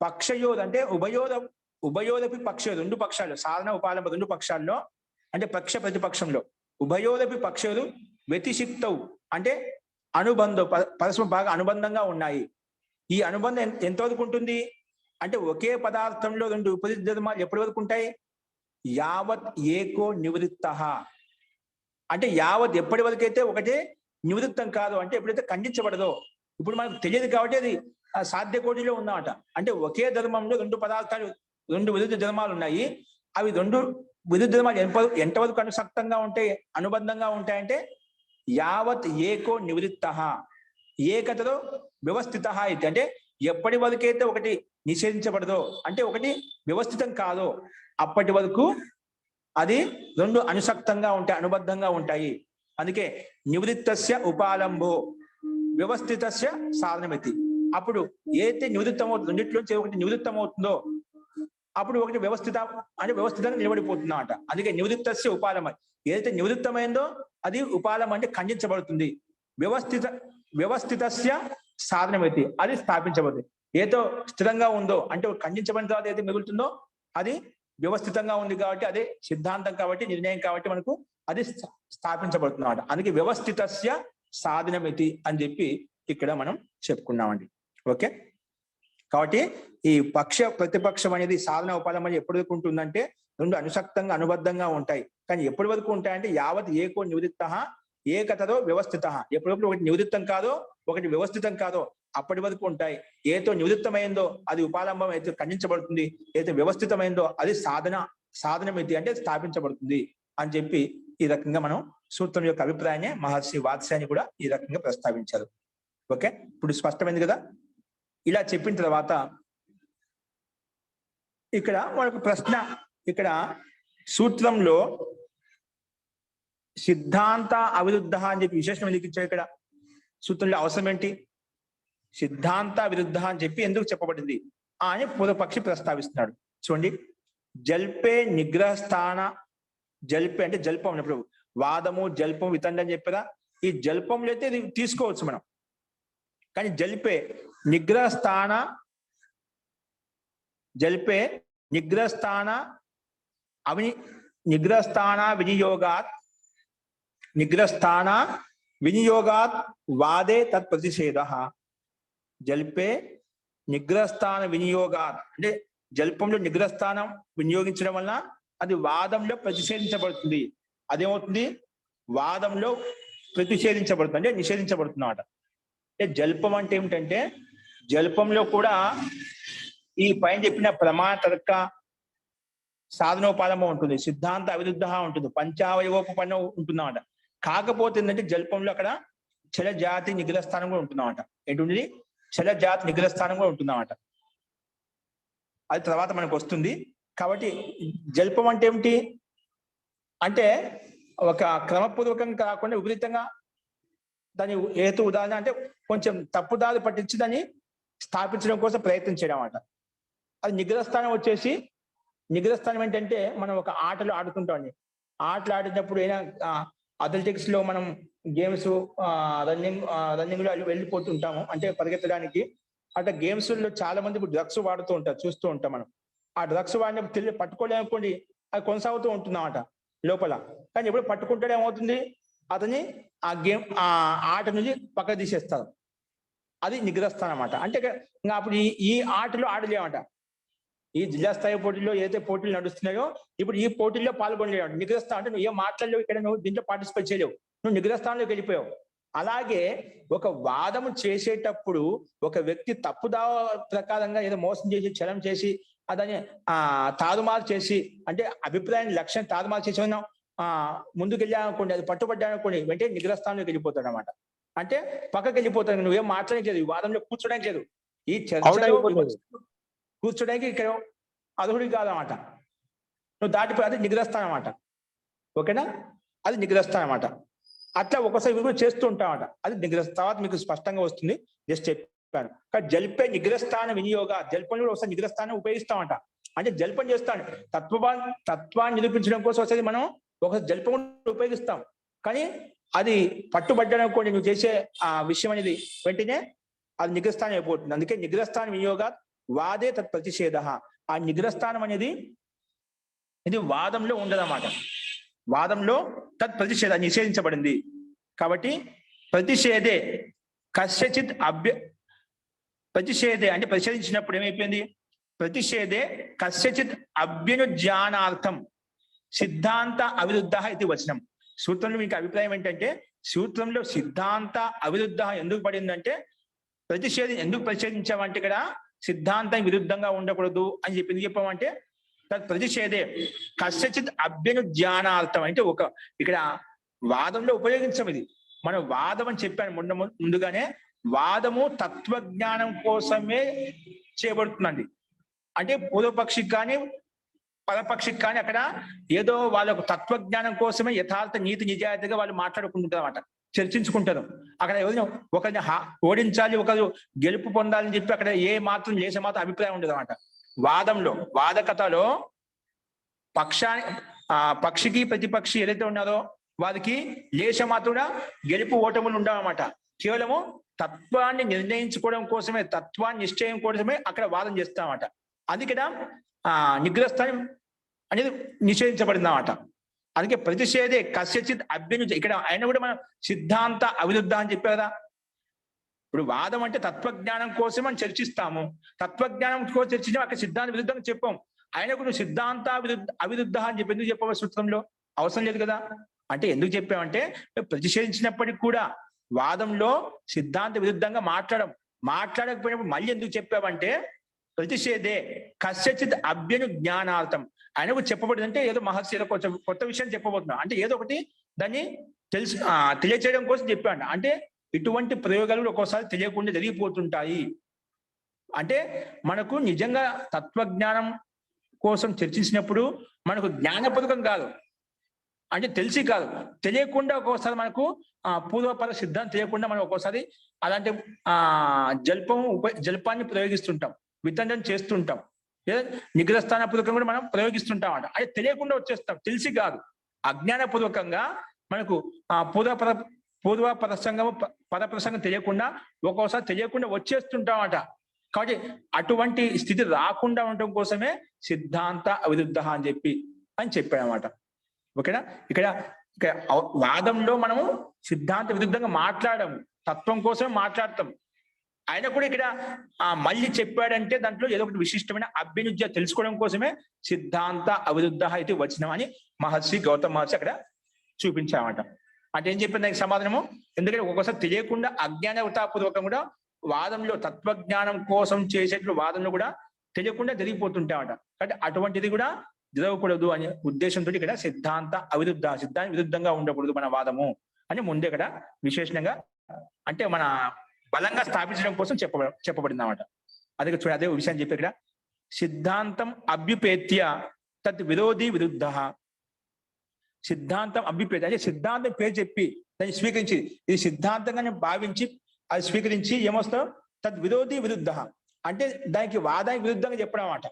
S1: పక్షయోధ అంటే ఉభయోదపి పక్షయోధ, రెండు పక్షాలు సాధన ఉపాలంబ రెండు పక్షాల్లో అంటే పక్ష ప్రతిపక్షంలో ఉభయోదపి పక్షయోధు వ్యతిషిక్తవు అంటే అనుబంధం, పరస్పరం బాగా అనుబంధంగా ఉన్నాయి. ఈ అనుబంధం ఎంతవరకు ఉంటుంది అంటే ఒకే పదార్థంలో రెండు ఉపధర్మాలు ఎప్పటి వరకు ఉంటాయి? యావత్ ఏకో నివృత్తః అంటే యావత్ ఎప్పటి వరకు అయితే ఒకటి నివృత్తం కాదు, అంటే ఎప్పుడైతే ఖండించబడదో, ఇప్పుడు మనకు తెలియదు కాబట్టి అది సాధ్య కోటిలో ఉందన్నమాట. అంటే ఒకే ధర్మంలో రెండు పదార్థాలు, రెండు విరుద్ధ ధర్మాలు ఉన్నాయి. అవి రెండు విరుద్ధ ధర్మాలు ఎంతవరకు అనుసక్తంగా ఉంటాయి, అనుబంధంగా ఉంటాయంటే యావత్ ఏకో నివృత్త ఏకతలో వ్యవస్థిత ఇది. అంటే ఎప్పటి వరకైతే ఒకటి నిషేధించబడదో, అంటే ఒకటి వ్యవస్థితం కాదో, అప్పటి వరకు అది రెండు అనుసక్తంగా ఉంటాయి, అనుబద్ధంగా ఉంటాయి. అందుకే నివృత్తస్య ఉపాలంబో వ్యవస్థితస్య సాధనమితి. అప్పుడు ఏదైతే నివృత్తం అవుతుందో, రెండిట్లోంచి ఒకటి నివృత్తం అవుతుందో అప్పుడు ఒకటి వ్యవస్థిత అంటే వ్యవస్థితంగా నిలబడిపోతుంది అన్నమాట. అందుకే నివృత్తస్య ఉపాలం, ఏదైతే నివృత్తమైందో అది ఉపాలం అంటే ఖండించబడుతుంది. వ్యవస్థితస్య సాధనమితి, అది స్థాపించబడుతుంది. ఏదో స్థిరంగా ఉందో అంటే ఖండించబడిన తర్వాత ఏదైతే మిగులుతుందో అది వ్యవస్థితంగా ఉంది కాబట్టి, అదే సిద్ధాంతం కాబట్టి, నిర్ణయం కాబట్టి మనకు అది స్థాపించబడుతుంది అన్నమాట. అందుకే వ్యవస్థితస్య సాధనమితి అని చెప్పి ఇక్కడ మనం చెప్పుకున్నామండి. ఓకే, కాబట్టి ఈ పక్ష ప్రతిపక్షం అనేది సాధన ఉపాధం అనేది ఎప్పటి వరకు ఉంటుందంటే రెండు అనుసక్తంగా అనుబద్ధంగా ఉంటాయి. కానీ ఎప్పటి వరకు ఉంటాయంటే యావత్ ఏకో నివృత్త ఏకతలో వ్యవస్థిత, ఎప్పటివరకు ఒకటి నివృత్తం కాదో ఒకటి వ్యవస్థితం కాదో అప్పటి వరకు ఉంటాయి. ఏదో నివృత్తమైందో అది ఉపాలంబం అయితే ఖండించబడుతుంది, ఏదైతే వ్యవస్థితమైందో అది సాధనమితి అంటే స్థాపించబడుతుంది అని చెప్పి ఈ రకంగా మనం సూత్రం యొక్క అభిప్రాయాన్ని మహర్షి వాత్స్యాయని కూడా ఈ రకంగా ప్రస్తావించారు. ఓకే, ఇప్పుడు స్పష్టమైంది కదా. ఇలా చెప్పిన తర్వాత ఇక్కడ మనకు ప్రశ్న, ఇక్కడ సూత్రంలో సిద్ధాంత అవిరుద్ధ అని చెప్పి విశేషణం ఎందుకు ఇచ్చారు? ఇక్కడ సూత్రంలో అవసరం ఏంటి? సిద్ధాంత విరుద్ధ అని చెప్పి ఎందుకు చెప్పబడింది అని పూర్వపక్షి ప్రస్తావిస్తున్నాడు. చూడండి, జల్పే నిగ్రహ స్థాన, జల్పే అంటే జల్పం అన్నప్పుడు వాదము జల్పం వితండ అని చెప్పారా, ఈ జల్పంలో అయితే ఇది తీసుకోవచ్చు మనం. కానీ జల్పే నిగ్రహస్థాన, జల్పే నిగ్రహస్థాన నిగ్రహస్థాన వినియోగాత్ వాదే తత్ ప్రతిషేధ. జల్పే నిగ్రహస్థాన వినియోగాత్ అంటే జల్పంలో నిగ్రహస్థానం వినియోగించడం వల్ల అది వాదంలో ప్రతిషేధించబడుతుంది. అదేమవుతుంది? వాదంలో ప్రతిషేధించబడుతుంది అంటే నిషేధించబడుతుంది అన్నమాట. అంటే జల్పం అంటే ఏమిటంటే జల్పంలో కూడా ఈ పైన చెప్పిన ప్రమాణ తర్క సాధనోపాదము ఉంటుంది, సిద్ధాంత అవిరుద్ధ ఉంటుంది, పంచావయవోపన్న ఉంటుందన్నమాట. కాకపోతే ఏంటంటే జల్పంలో అక్కడ చల జాతి నిగ్రహస్థానం కూడా ఉంటుందన్నమాట. ఏంటుంది? చల జాతి నిగ్రహస్థానం కూడా ఉంటుందన్నమాట. అది తర్వాత మనకు వస్తుంది. కాబట్టి జల్పం అంటే ఏమిటి అంటే ఒక క్రమపూర్వకంగా కాకుండా విపరీతంగా దాని ఏతు ఉదాహరణ అంటే కొంచెం తప్పుదారి పట్టించి దాన్ని స్థాపించడం కోసం ప్రయత్నం చేయడం అన్నమాట. అది నిగ్రహస్థానం వచ్చేసి, నిగ్రహస్థానం ఏంటంటే మనం ఒక ఆటలు ఆడుతుంటామండి. ఆటలు ఆడినప్పుడు అయినా అథ్లెటిక్స్ లో మనం గేమ్స్ రన్నింగ్ లో వెళ్ళిపోతుంటాము, అంటే పరిగెత్తడానికి. అట్లా గేమ్స్ లో చాలా మంది ఇప్పుడు డ్రగ్స్ వాడుతూ ఉంటారు, చూస్తూ ఉంటాం మనం. ఆ డ్రగ్స్ వాడినప్పుడు పట్టుకోలేమనుకోండి, అది కొనసాగుతూ ఉంటుందన్నమాట లోపల. కానీ ఎప్పుడు పట్టుకుంటాడు ఏమవుతుంది? అతని ఆ ఆట నుంచి పక్కకు తీసేస్తారు. అది నిగ్రహస్థానం అన్నమాట. అంటే ఇంకా అప్పుడు ఈ ఆటలో ఆడలేమట. ఈ జిల్లా స్థాయి పోటీల్లో ఏదైతే పోటీలు నడుస్తున్నాయో ఇప్పుడు ఈ పోటీల్లో పాల్గొనలేవు. నిగ్రహస్థానం అంటే నువ్వు ఏం మాట్లాడలేవు, ఇక్కడ నువ్వు దీంట్లో పార్టిసిపేట్ చేయలేవు, నువ్వు నిగ్రహస్థానంలోకి వెళ్ళిపోయావు. అలాగే ఒక వాదము చేసేటప్పుడు ఒక వ్యక్తి తప్పుదా ప్రకారంగా ఏదో మోసం చేసి చలం చేసి అదని తారుమారు చేసి, అంటే అభిప్రాయాన్ని లక్ష్యం తారుమారు చేసి ముందుకు వెళ్ళానుకోండి, అది పట్టుబడ్డానుకోండి, వెంటనే నిగ్రహస్థానంలోకి వెళ్ళిపోతాడు అనమాట. అంటే పక్కకి వెళ్ళిపోతాడు, నువ్వేం మాట్లాడలేదు, ఈ వాదంలో కూర్చోడానికి లేదు, ఈ చర్చలో కూర్చోడానికి ఇక్కడ అర్హుడి కాదన్నమాట. నువ్వు దాటిపోయి అది నిగ్రహస్థానం అన్నమాట. ఓకేనా? అది నిగ్రహస్థానం అన్నమాట. అట్లా ఒకసారి కూడా చేస్తూ ఉంటామట. అది తర్వాత మీకు స్పష్టంగా వస్తుంది, జస్ట్ చెప్పాను. కానీ జల్పే నిగ్రహస్థాన వినియోగ, జల్పంలో కూడా ఒకసారి నిగ్రహస్థానం ఉపయోగిస్తామంట. అంటే జల్పం చేస్తాను, తత్వాన్ని నిరూపించడం కోసం వస్తుంది మనం ఒకసారి జల్పం ఉపయోగిస్తాం. కానీ అది పట్టుబడ్డానుకోండి, నువ్వు చేసే ఆ విషయం అనేది వెంటనే అది నిగ్రహస్థానం అయిపోతుంది. అందుకే నిగ్రహస్థాన వినియోగ వాదే తత్ ప్రతిషేధ. ఆ నిగ్రహస్థానం అనేది ఇది వాదంలో ఉండదన్నమాట. వాదంలో తత్ ప్రతిషేధ నిషేధించబడింది. కాబట్టి ప్రతిషేధే కస్యచిత్ ప్రతిషేధే అంటే ప్రతిషేధించినప్పుడు ఏమైపోయింది? ప్రతిషేధే కస్యచిత్ అభ్యనుజ్ఞానార్థం సిద్ధాంత అవిరుద్ధ ఇది వచనం. సూత్రంలో మీకు అభిప్రాయం ఏంటంటే సూత్రంలో సిద్ధాంత అవిరుద్ధ ఎందుకు పడిందంటే ఎందుకు ప్రతిషేధించామంటే ఇక్కడ సిద్ధాంతం విరుద్ధంగా ఉండకూడదు అని చెప్పి ఎందుకు చెప్పామంటే ప్రతిషేధే కస్యచిత్ అభ్యనుజ్ఞానార్థం అంటే ఇక్కడ వాదంలో ఉపయోగించం ఇది. మనం వాదం అని చెప్పాను ముందుగానే, వాదము తత్వజ్ఞానం కోసమే చేయబడుతుందండి. అంటే పూర్వపక్షికి కానీ పరపక్షికి కానీ అక్కడ ఏదో వాళ్ళకు తత్వజ్ఞానం కోసమే యథార్థ నీతి నిజాయితీగా వాళ్ళు మాట్లాడుకుంటారు అన్నమాట, చర్చించుకుంటారు. అక్కడ ఎవరిని ఒకరిని ఓడించాలి, ఒకరు గెలుపు పొందాలని చెప్పి అక్కడ ఏ మాత్రం అభిప్రాయం ఉండదు అన్నమాట. వాదంలో వాదకథలో పక్షికి ప్రతిపక్షి ఏదైతే ఉన్నారో వారికి లేశ మాత్రం గెలుపు ఓటములు ఉండవన్నమాట. కేవలము తత్వాన్ని నిర్ణయించుకోవడం కోసమే, తత్వాన్ని నిశ్చయం కోసమే అక్కడ వాదం చేస్తామన్నమాట. అది ఇక్కడ నిగ్రహస్థానం అనేది నిషేధించబడింది అన్నమాట. అందుకే ప్రతిషేధే కస్యచిత్ అభ్యనుజ, ఇక్కడ ఆయన కూడా మనం సిద్ధాంత అవిరుద్ధ అని చెప్పారు కదా. ఇప్పుడు వాదం అంటే తత్వజ్ఞానం కోసం మనం చర్చిస్తాము, తత్వజ్ఞానం కోసం చర్చించాం, అక్కడ సిద్ధాంత విరుద్ధంగా చెప్పాం. ఆయన కూడా సిద్ధాంత అవిరుద్ధ అని చెప్పి ఎందుకు చెప్పాము సూత్రంలో? అవసరం లేదు కదా. అంటే ఎందుకు చెప్పామంటే ప్రతిషేధించినప్పటికీ కూడా వాదంలో సిద్ధాంత విరుద్ధంగా మాట్లాడకపోయినప్పుడు మళ్ళీ ఎందుకు చెప్పామంటే ప్రతిషేధే కస్యచిత్ అభ్యను జ్ఞానార్థం. ఆయనకు చెప్పబడింది అంటే ఏదో మహర్షి ఏదో కొంచెం కొత్త విషయం చెప్పబోతున్నాం అంటే ఏదో ఒకటి దాన్ని తెలియచేయడం కోసం చెప్పాడు. అంటే ఇటువంటి ప్రయోగాలు ఒక్కోసారి తెలియకుండా జరిగిపోతుంటాయి. అంటే మనకు నిజంగా తత్వజ్ఞానం కోసం చర్చించినప్పుడు మనకు జ్ఞానపూర్వకం కాదు, అంటే తెలిసి కాదు, తెలియకుండా ఒక్కోసారి మనకు పూర్వపర సిద్ధాంతం తెలియకుండా మనం ఒక్కోసారి అలాంటి జల్పాన్ని ప్రయోగిస్తుంటాం, వితండం చేస్తుంటాం, లేదా నిగ్రహస్థానపూర్వకంగా కూడా మనం ప్రయోగిస్తుంటాం అంట. అంటే తెలియకుండా వచ్చేస్తాం, తెలిసి కాదు, అజ్ఞానపూర్వకంగా మనకు పూర్వపరసంగము పరప్రసంగం తెలియకుండా ఒక్కోసారి తెలియకుండా వచ్చేస్తుంటామట. కాబట్టి అటువంటి స్థితి రాకుండా ఉండటం కోసమే సిద్ధాంత అవిరుద్ధ అని చెప్పాడనమాట. ఓకేనా. ఇక్కడ వాదంలో మనము సిద్ధాంత విరుద్ధంగా మాట్లాడము, తత్వం కోసమే మాట్లాడతాం. ఆయన కూడా ఇక్కడ మళ్ళీ చెప్పాడంటే దాంట్లో ఏదో ఒకటి విశిష్టమైన అభ్యుజ్య తెలుసుకోవడం కోసమే సిద్ధాంత అవిరుద్ధ అయితే వచనం అని గౌతమ మహర్షి అక్కడ చూపించామట. అంటే ఏం చెప్పింది దానికి సమాధానము? ఎందుకంటే ఒక్కొక్కసారి తెలియకుండా అజ్ఞానవతాపూర్వకం కూడా వాదంలో తత్వజ్ఞానం కోసం చేసేట్లు వాదంలో కూడా తెలియకుండా జరిగిపోతుంటామట. కాబట్టి అటువంటిది కూడా జరగకూడదు అనే ఉద్దేశంతో ఇక్కడ సిద్ధాంత అవిరుద్ధ, సిద్ధాంత విరుద్ధంగా ఉండకూడదు మన వాదము అని ముందే ఇక్కడ విశేషంగా అంటే మన బలంగా స్థాపించడం కోసం చెప్పబడింది అన్నమాట. అదే చూడండి, అదే విషయాన్ని చెప్పి ఇక్కడ సిద్ధాంతం అభ్యుపేత్య తత్ విరోధి విరుద్ధ. సిద్ధాంతం అభ్యుపేత అంటే సిద్ధాంతం పేరు చెప్పి దాన్ని స్వీకరించి ఇది సిద్ధాంతంగానే భావించి అది స్వీకరించి ఏమొస్తాం తద్ విరోధి విరుద్ధ అంటే దానికి వాదానికి విరుద్ధంగా చెప్పడం అన్నమాట.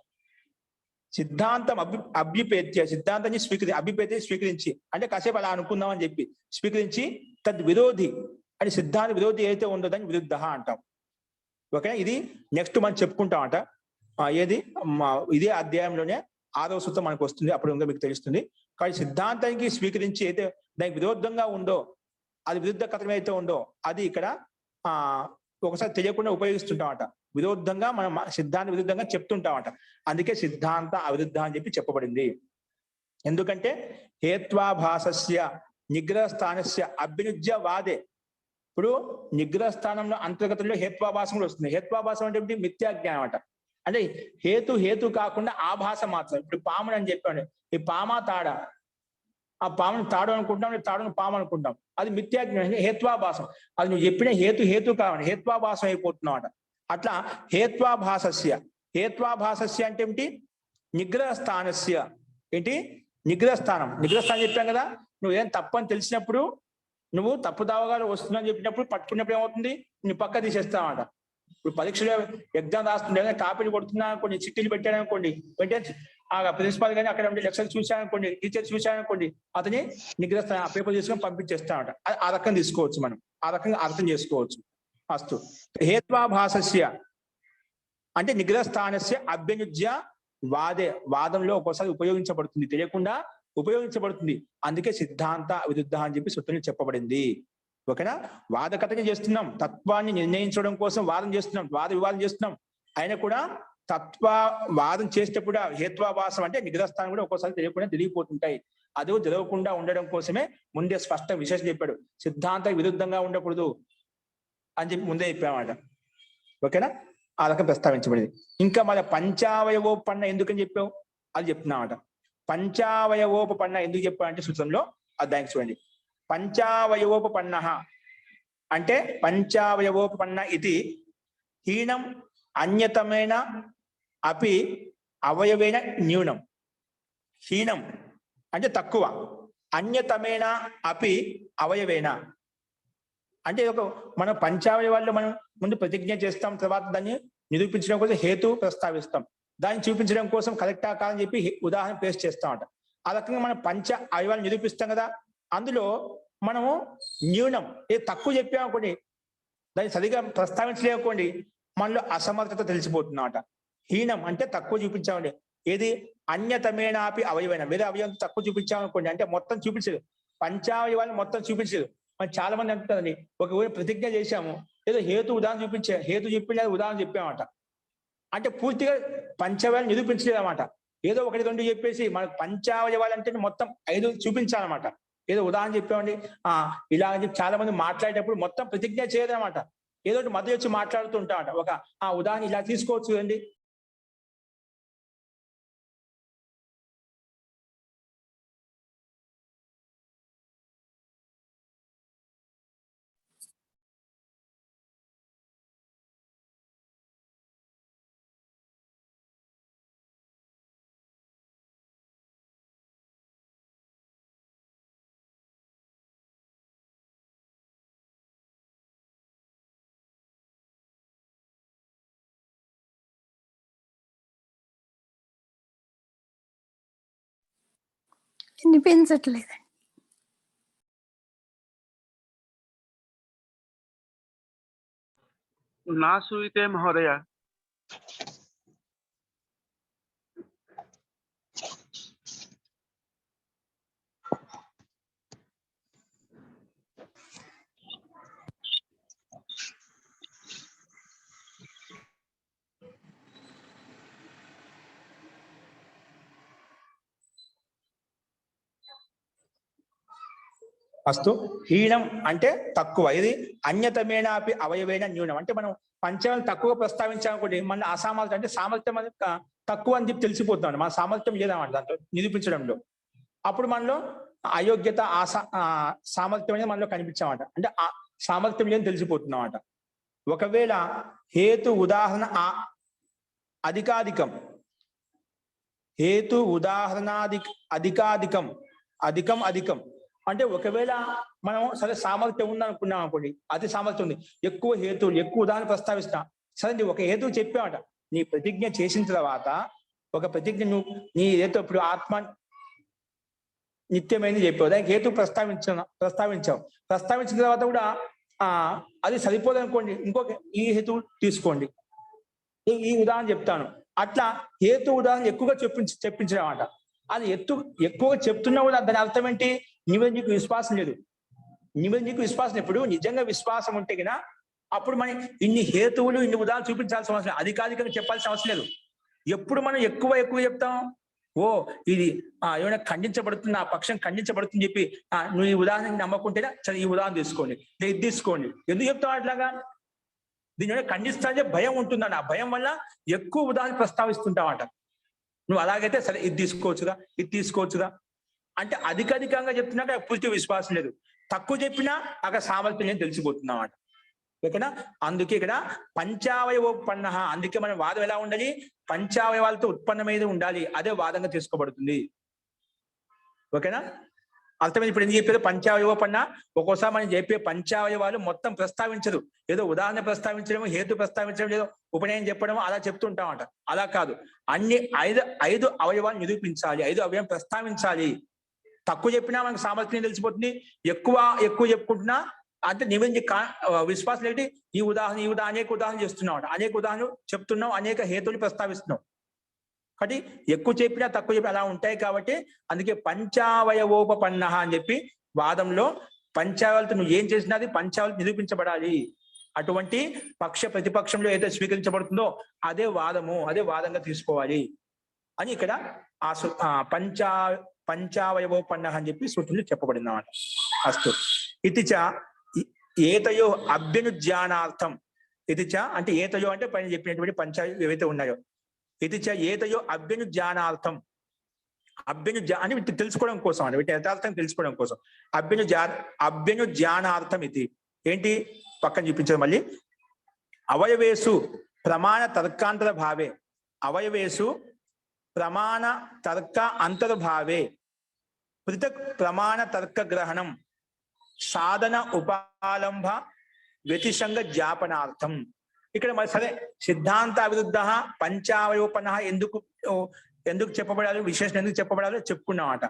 S1: సిద్ధాంతం అభ్యుపేత్య సిద్ధాంతాన్ని స్వీకరించి అంటే కాసేపు అలా అనుకుందాం అని చెప్పి స్వీకరించి తద్ విరోధి అని సిద్ధాంత విరోధి ఏదైతే ఉందో దాన్ని విరుద్ధ అంటాం. ఓకే, ఇది నెక్స్ట్ మనం చెప్పుకుంటామట. ఏది ఇదే అధ్యాయంలోనే 6వ సూత్రం మనకు వస్తుంది, అప్పుడు ఇంకా మీకు తెలుస్తుంది. కానీ సిద్ధాంతానికి స్వీకరించి అయితే దానికి విరుద్ధంగా ఉందో, అది విరుద్ధ కథనం అయితే ఉందో అది ఇక్కడ ఒకసారి తెలియకుండా ఉపయోగిస్తుంటామట. విరుద్ధంగా మనం సిద్ధాంత విరుద్ధంగా చెప్తుంటామట. అందుకే సిద్ధాంత అవిరుద్ధ అని చెప్పి చెప్పబడింది. ఎందుకంటే హేత్వాభాసస్య నిగ్రహ స్థానస్య అభ్యుజ్య వాదే. ఇప్పుడు నిగ్రహ స్థానంలో అంతర్గతంలో హేత్వాభాసం కూడా వస్తుంది. హేత్వాభాసం అంటే ఏమిటి? మిథ్యాజ్ఞానం అట. అంటే హేతు కాకుండా ఆభాస మాత్రం. ఇప్పుడు పాముని అని చెప్పాను, ఈ పామా తాడ, ఆ పాముని తాడు అనుకుంటాం, తాడును పాము అనుకుంటాం, అది మిథ్యాజ్ఞానం, హేత్వాభాసం. అది నువ్వు చెప్పిన హేతు కావాలి, హేత్వాభాసం అయిపోతున్నావు అట. అట్లా హేత్వాభాసస్య అంటే ఏమిటి? నిగ్రహ స్థానస్య ఏంటి? నిగ్రహ స్థానం చెప్పాం కదా. నువ్వు ఏం తప్పని తెలిసినప్పుడు, నువ్వు తప్పు దావగాలు వస్తుందని చెప్పినప్పుడు పట్టుకున్నప్పుడు ఏమవుతుంది? నువ్వు పక్క తీసేస్తావట. ఇప్పుడు పరీక్షలో ఎగ్జామ్ రాస్తుండే కాపీలు కొడుతున్నా కొన్ని చిట్టీలు పెట్టాడనుకోండి, వెంటనే ప్రిన్సిపాల్ కానీ అక్కడ ఉండే లెక్చర్ చూశారనుకోండి, టీచర్ చూశారనుకోండి, అతని నిగ్రహ ఆ పేపర్ తీసుకొని పంపించేస్తామట. ఆ రకంగా తీసుకోవచ్చు, మనం ఆ రకంగా అర్థం చేసుకోవచ్చు. అస్తు హేత్వాభాసస్య అంటే నిగ్రహ స్థానస్య అభ్యనుజ్య వాదే. వాదంలో ఒక్కోసారి ఉపయోగించబడుతుంది, తెలియకుండా ఉపయోగించబడుతుంది. అందుకే సిద్ధాంత విరుద్ధ అని చెప్పి సూత్రంలో చెప్పబడింది. ఓకేనా. వాదకథని చేస్తున్నాం, తత్వాన్ని నిర్ణయించడం కోసం వాదం చేస్తున్నాం, వివాదం చేస్తున్నాం. ఆయన కూడా వాదం చేసేటప్పుడు హేత్వాభాసం అంటే నిగ్రహస్థానం కూడా ఒక్కోసారి తెలియకుండా తెలియపోతుంటాయి. అది జరగకుండా ఉండడం కోసమే ముందే స్పష్ట విశేషం చెప్పాడు. సిద్ధాంత విరుద్ధంగా ఉండకూడదు అని చెప్పి ముందే చెప్పామాట. ఓకేనా? ఆ రకం ప్రస్తావించబడింది. ఇంకా మన పంచావయవోపన్న ఎందుకని చెప్పావు అది చెప్తున్నామాట. పంచావయవోపన్న ఎందుకు చెప్పావంటే సూత్రంలో అధ్యాయం చూడండి. పంచావయవోపన్న అంటే పంచావయవోపన్న ఇది హీనం అన్యతమైన అపి అవయవేన న్యూనం. హీనం అంటే తక్కువ, అన్యతమైన అపి అవయవేన అంటే ఒక మనం పంచావయవాల్లో మనం ముందు ప్రతిజ్ఞ చేస్తాం, తర్వాత దాన్ని నిరూపించడం కోసం హేతు ప్రస్తావిస్తాం, దాన్ని చూపించడం కోసం కరెక్టా కాదని చెప్పి ఉదాహరణ పేస్ట్ చేస్తామట. ఆ రకంగా మనం పంచ అవయవాలు నిరూపిస్తాం కదా, అందులో మనము న్యూనం తక్కువ చెప్పామనుకోండి, దాన్ని సరిగా ప్రస్తావించలేకపోండి, మనలో అసమర్థత తెలిసిపోతుందన్నమాట. హీనం అంటే తక్కువ చూపించామండి. ఏది అన్యతమేనాపి అవయవైన వేరే అవయవం తక్కువ చూపించామనుకోండి, అంటే మొత్తం చూపించదు, పంచావయవాన్ని మొత్తం చూపించదు. మరి చాలా మంది అంటుందండి, ఒకవేళ ప్రతిజ్ఞ చేశాము, ఏదో హేతు ఉదాహరణ చూపించే హేతు చెప్పిన ఉదాహరణ చెప్పామట, అంటే పూర్తిగా పంచవయవాలు నిరూపించలేదన్నమాట. ఏదో ఒకటి రెండు చెప్పేసి మనకు పంచావయవాలు అంటే మొత్తం 5 చూపించాలన్నమాట. ఏదో ఉదాహరణ చెప్పామండి ఇలా అని చెప్పి చాలా మంది మాట్లాడేటప్పుడు మొత్తం ప్రతిజ్ఞ చేయదన్నమాట. ఏదో ఒకటి మధ్య వచ్చి మాట్లాడుతూ ఉంటామట. ఒక ఉదాహరణ ఇలా తీసుకోవచ్చు కదండి.
S4: వినిపించట్లేదు.
S2: నా శ్రూయతే మహోదయ.
S1: అస్తు. హీనం అంటే తక్కువ, ఇది అన్యతమేనాపి అవయవేన న్యూనం అంటే మనం పంచవయం తక్కువ ప్రస్తావించాలనుకోండి, మన అసామర్థ్యం అంటే సామర్థ్యం అనేది తక్కువ అని చెప్పి తెలిసిపోతున్నాం, మన సామర్థ్యం లేదన్నమాట దాంట్లో నిరూపించడంలో. అప్పుడు మనలో అయోగ్యత సామర్థ్యం అనేది మనలో కనిపించామట, అంటే ఆ సామర్థ్యం లేదని తెలిసిపోతున్నామట. ఒకవేళ హేతు ఉదాహరణ అధికాధికం, హేతు అధికాధికం అధికం అంటే ఒకవేళ మనం సరే సామర్థ్యం ఉందనుకున్నాం అనుకోండి, అతి సామర్థ్యం ఉంది, ఎక్కువ హేతువులు ఎక్కువ ఉదాహరణ ప్రస్తావిస్తున్నా, సరే ఒక హేతువు చెప్పామట, నీ ప్రతిజ్ఞ చేసిన తర్వాత ఒక ప్రతిజ్ఞ నువ్వు నీ ఏదో ఇప్పుడు ఆత్మ నిత్యమైనది చెప్పావు, దానికి హేతు ప్రస్తావించిన తర్వాత కూడా అది సరిపోదు అనుకోండి, ఇంకొక ఈ హేతువు తీసుకోండి, ఈ ఉదాహరణ చెప్తాను. అట్లా హేతు ఉదాహరణ ఎక్కువగా చెప్పించడం అన్నమాట. అది ఎక్కువగా చెప్తున్నా కూడా దాని అర్థం ఏంటి, నీకు విశ్వాసం లేదు. నీకు విశ్వాసం ఎప్పుడు నిజంగా విశ్వాసం ఉంటే కదా అప్పుడు మనం ఇన్ని హేతువులు ఇన్ని ఉదాహరణ చూపించాల్సిన అవసరం లేదు, అధికారికంగా చెప్పాల్సిన అవసరం లేదు. ఎప్పుడు మనం ఎక్కువ చెప్తాం, ఇది ఏమైనా ఖండించబడుతుంది, ఆ పక్షం ఖండించబడుతుంది చెప్పి నువ్వు ఈ ఉదాహరణ నమ్మకుంటేనే సరే ఈ ఉదాహరణ తీసుకోండి, ఇది తీసుకోండి, ఎందుకు చెప్తావు అట్లాగా? దీని ఖండిస్తానే భయం ఉంటుందండి, ఆ భయం వల్ల ఎక్కువ ఉదాహరణ ప్రస్తావిస్తుంటావంట. నువ్వు అలాగైతే సరే ఇది తీసుకోవచ్చుగా అంటే అధికంగా చెప్తున్నాక పూర్తి విశ్వాసం లేదు, తక్కువ చెప్పినా అక్కడ సామర్థ్యం నేను తెలిసిపోతున్నామాట. ఓకేనా? అందుకే ఇక్కడ పంచావయవోపన్న, అందుకే మన వాదం ఎలా ఉండాలి, పంచావయవాలతో ఉత్పన్నమైనది ఉండాలి, అదే వాదంగా తీసుకోబడుతుంది. ఓకేనా? అర్థమైంది. ఇప్పుడు ఎందుకు చెప్పేది పంచావయవోపన్న, ఒక్కోసారి మనం చెప్పే పంచావయవాలు మొత్తం ప్రస్తావించదు, ఏదో ఉదాహరణ ప్రస్తావించడం, హేతు ప్రస్తావించడం, ఏదో ఉపనయనం చెప్పడం అలా చెప్తుంటామంట. అలా కాదు, అన్ని 5 అవయవాలు నిరూపించాలి, 5 అవయవం ప్రస్తావించాలి. తక్కువ చెప్పినా మనకు సామర్థ్యం తెలిసిపోతుంది, ఎక్కువ చెప్పుకుంటున్నా అంటే నిబంధి విశ్వాసం ఏంటి, ఈ ఉదాహరణ అనేక ఉదాహరణలు చేస్తున్నాం, అనేక ఉదాహరణలు చెప్తున్నాం, అనేక హేతువులు ప్రస్తావిస్తున్నాం. కాబట్టి ఎక్కువ చెప్పినా తక్కువ చెప్పినా అలా ఉంటాయి. కాబట్టి అందుకే పంచావయవోపన్న అని చెప్పి వాదంలో పంచావయాలతో నువ్వు ఏం చేసినా అది పంచావయాలు నిరూపించబడాలి. అటువంటి పక్ష ప్రతిపక్షంలో ఏదైతే స్వీకరించబడుతుందో అదే వాదంగా తీసుకోవాలి అని ఇక్కడ పంచావయవోపన్న అని చెప్పి సూత్రంలో చెప్పబడింది అన్నమాట. అస్తు ఇతిచ ఏతయో అభ్యనుజ్ఞానార్థం. ఇతిచ అంటే ఏతయో అంటే పైన చెప్పినటువంటి పంచాయు ఏవైతే ఉన్నాయో, ఇతిచ ఏతయో అభ్యనుజ్ఞానార్థం. అని వీటి తెలుసుకోవడం కోసం అండి, వీటి యథార్థం తెలుసుకోవడం కోసం. అభ్యనుజ్ఞానార్థం ఇది ఏంటి పక్కన చూపించదు మళ్ళీ. అవయవేసు ప్రమాణ తర్కాంతర భావే. అవయవేసు ప్రమాణ తర్క అంతర్భావే పృథక్ ప్రమాణ తర్క గ్రహణం సాధన ఉపాలంభ వ్యతిసంగ జ్ఞాపనార్థం. ఇక్కడ మరి సరే సిద్ధాంత అవిరుద్ధ పంచావయోపన్న ఎందుకు చెప్పబడాలి, విశేషం ఎందుకు చెప్పబడాలో చెప్పుకున్నామట.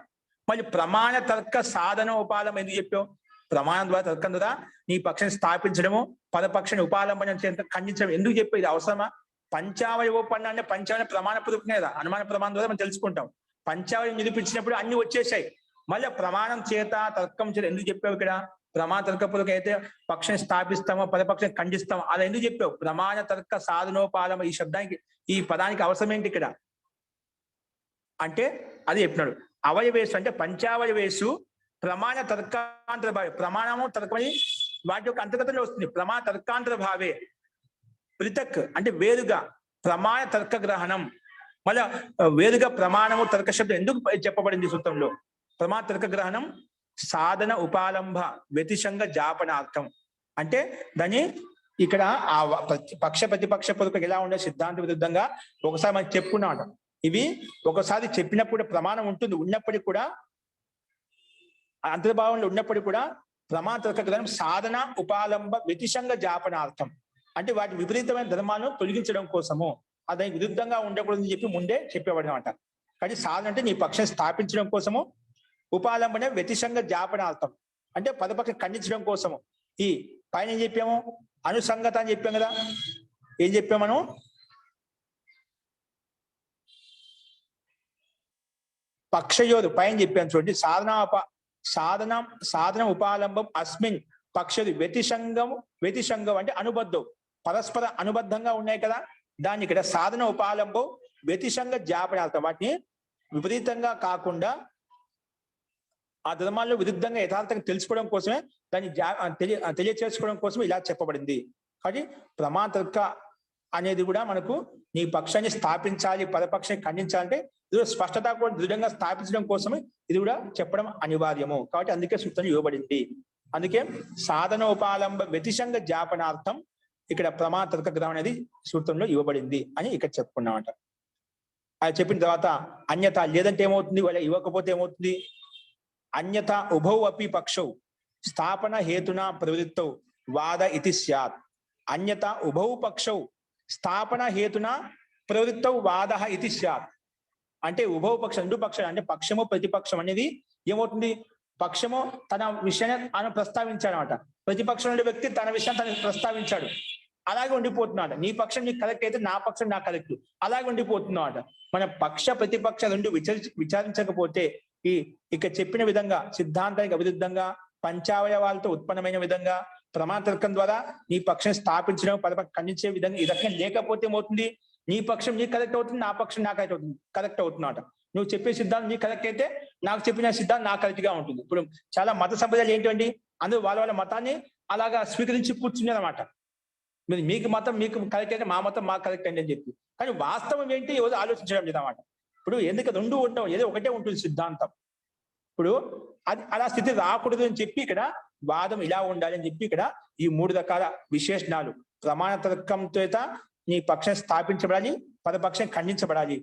S1: మళ్ళీ ప్రమాణ తర్క సాధన ఉపాలం ఎందుకు చెప్పావు? ప్రమాణం ద్వారా తర్కం ద్వారా నీ పక్షాన్ని స్థాపించడము, పదపక్షాన్ని ఉపాలంబనం ఖండించడం ఎందుకు చెప్పేది అవసరమా? పంచావయోపన్న అంటే పంచావయ ప్రమాణ పూర్వకమే కదా, అనుమాన ప్రమాణం ద్వారా మనం తెలుసుకుంటాం. పంచావయం నిరూపించినప్పుడు అన్ని వచ్చేసాయి. మళ్ళీ ప్రమాణం చేత తర్కం చేత ఎందుకు చెప్పావు? ఇక్కడ ప్రమాణ తర్కపూర్వకం అయితే పక్షాన్ని స్థాపిస్తామో పదపక్షాన్ని ఖండిస్తామో అలా ఎందుకు చెప్పావు? ప్రమాణ తర్క సాధనోపాలమ ఈ శబ్దానికి ఈ పదానికి అవసరం ఏంటి ఇక్కడ అంటే అది చెప్పినాడు. అవయవేసు అంటే పంచావయవేసు ప్రమాణ తర్కాంతర భావే. ప్రమాణము తర్కమని వాటి యొక్క అంతర్గతంలో వస్తుంది. ప్రమాణ తర్కాంతర భావే పృథక్ అంటే వేరుగా ప్రమాణ తర్క గ్రహణం. మళ్ళా వేరుగా ప్రమాణము తర్క శబ్దం ఎందుకు చెప్పబడింది సూత్రంలో? ప్రమాణ తర్క గ్రహణం సాధన ఉపాలంభ వ్యతిసంగ జాపనార్థం. అంటే దాన్ని ఇక్కడ ఆ పక్ష ప్రతిపక్ష పూర్వకం ఎలా ఉండే సిద్ధాంత విరుద్ధంగా ఒకసారి మనం చెప్పుకున్నాం. ఇవి ఒకసారి చెప్పినప్పుడు ప్రమాణం ఉంటుంది, ఉన్నప్పటికీ కూడా అంతర్భావంలో ఉన్నప్పటికీ కూడా ప్రమాణ తర్క గ్రహణం సాధన ఉపాలంబ వ్యతిసంగ జాపనార్థం. అంటే వాటి విపరీతమైన ధర్మాలను తొలగించడం కోసము, దానికి విరుద్ధంగా ఉండకూడదని చెప్పి ముందే చెప్పేవాడనమాట. కానీ సాధన అంటే నీ పక్షం స్థాపించడం కోసము, ఉపాలంబన వ్యతిసంగ జాపనార్థం అంటే పదపక్షం ఖండించడం కోసము. ఈ పైన ఏం చెప్పాము? అనుసంగత అని చెప్పాం కదా. ఏం చెప్పాము మనం? పక్షయోరు పైన చెప్పాను చూడండి. సాధన ఉపాలంబం అస్మిన్ పక్షది వ్యతిసంగం అంటే అనుబద్ధం, పరస్పర అనుబద్ధంగా ఉన్నాయి కదా. దాన్ని ఇక్కడ సాధన ఉపాలంబం వ్యతిసంగ జాపనార్థం, వాటిని విపరీతంగా కాకుండా ఆ ధర్మాల్లో విరుద్ధంగా యథార్థంగా తెలుసుకోవడం కోసమే, దాన్ని తెలియచేసుకోవడం కోసం ఇలా చెప్పబడింది. కాబట్టి ప్రమాణ తర్క అనేది కూడా మనకు నీ పక్షాన్ని స్థాపించాలి, పదపక్షాన్ని ఖండించాలంటే ఇది స్పష్టత కూడా దృఢంగా స్థాపించడం కోసమే ఇది కూడా చెప్పడం అనివార్యము. కాబట్టి అందుకే సూత్రం ఇవ్వబడింది. అందుకే సాధనోపాలంబ వ్యతిసంగ జాపనార్థం ఇక్కడ ప్రమాణ తర్క గ్రహం అనేది సూత్రంలో ఇవ్వబడింది అని ఇక్కడ చెప్పుకున్నామట. అది చెప్పిన తర్వాత అన్యత లేదంటే ఏమవుతుంది, వాళ్ళ ఇవ్వకపోతే ఏమవుతుంది? అన్యత ఉభౌ అపి పక్షౌ స్థాపన హేతునా ప్రవృత్తౌ వాద ఇతి స్యాత్. అన్యత ఉభౌ పక్షౌ స్థాపన హేతునా ప్రవృత్తౌ వాద ఇతి స్యాత్. అంటే ఉభౌ పక్షం, రెండు పక్షాలు అంటే పక్షము ప్రతిపక్షం అనేది ఏమవుతుంది? పక్షము తన విషయాన్ని ఆయన ప్రస్తావించాడు అనమాట, ప్రతిపక్షం ఉండే వ్యక్తి తన విషయాన్ని తను ప్రస్తావించాడు, అలాగే ఉండిపోతున్నాడు. నీ పక్షం నీకు కరెక్ట్ అయితే నా పక్షం నాకు కరెక్ట్, అలాగే ఉండిపోతున్నాడు. మన పక్ష ప్రతిపక్ష రెండు విచారించకపోతే ఇక్కడ చెప్పిన విధంగా సిద్ధాంతానికి అవిరుద్ధంగా పంచావయవాలతో ఉత్పన్నమైన విధంగా ప్రమాణ తర్కం ద్వారా నీ పక్షం స్థాపించడం, పదపక్షం ఖండించే విధంగా ఈ రకంగా లేకపోతే ఏమవుతుంది? నీ పక్షం నీకు కరెక్ట్ అవుతుంది, నా పక్షం నాకు కరెక్ట్ అవుతుందన్నమాట. నువ్వు చెప్పే సిద్ధాంతం నీకు కరెక్ట్ అయితే నాకు చెప్పిన సిద్ధాంతం నాకు కరెక్ట్ గా ఉంటుంది. ఇప్పుడు చాలా మత సంప్రదాయాలు ఏంటండి, అందరూ వాళ్ళ మతాన్ని అలాగా స్వీకరించి కూర్చున్నారు అనమాట. మీరు మీకు మతం మీకు కరెక్ట్ అయితే మా మతం మాకు కరెక్ట్ అండి అని చెప్పి. కానీ వాస్తవం ఏంటి ఎవరు ఆలోచించడం లేదన్నమాట. ఇప్పుడు ఎందుకు రెండు ఉండవు, ఏదో ఒకటే ఉంటుంది సిద్ధాంతం. ఇప్పుడు అది అలా స్థితి రాకూడదు అని చెప్పి ఇక్కడ వాదం ఇలా ఉండాలి అని చెప్పి ఇక్కడ ఈ మూడు రకాల విశేషణాలు, ప్రమాణ తర్కంతో నీ పక్షం స్థాపించబడాలి, పదపక్షం ఖండించబడాలి,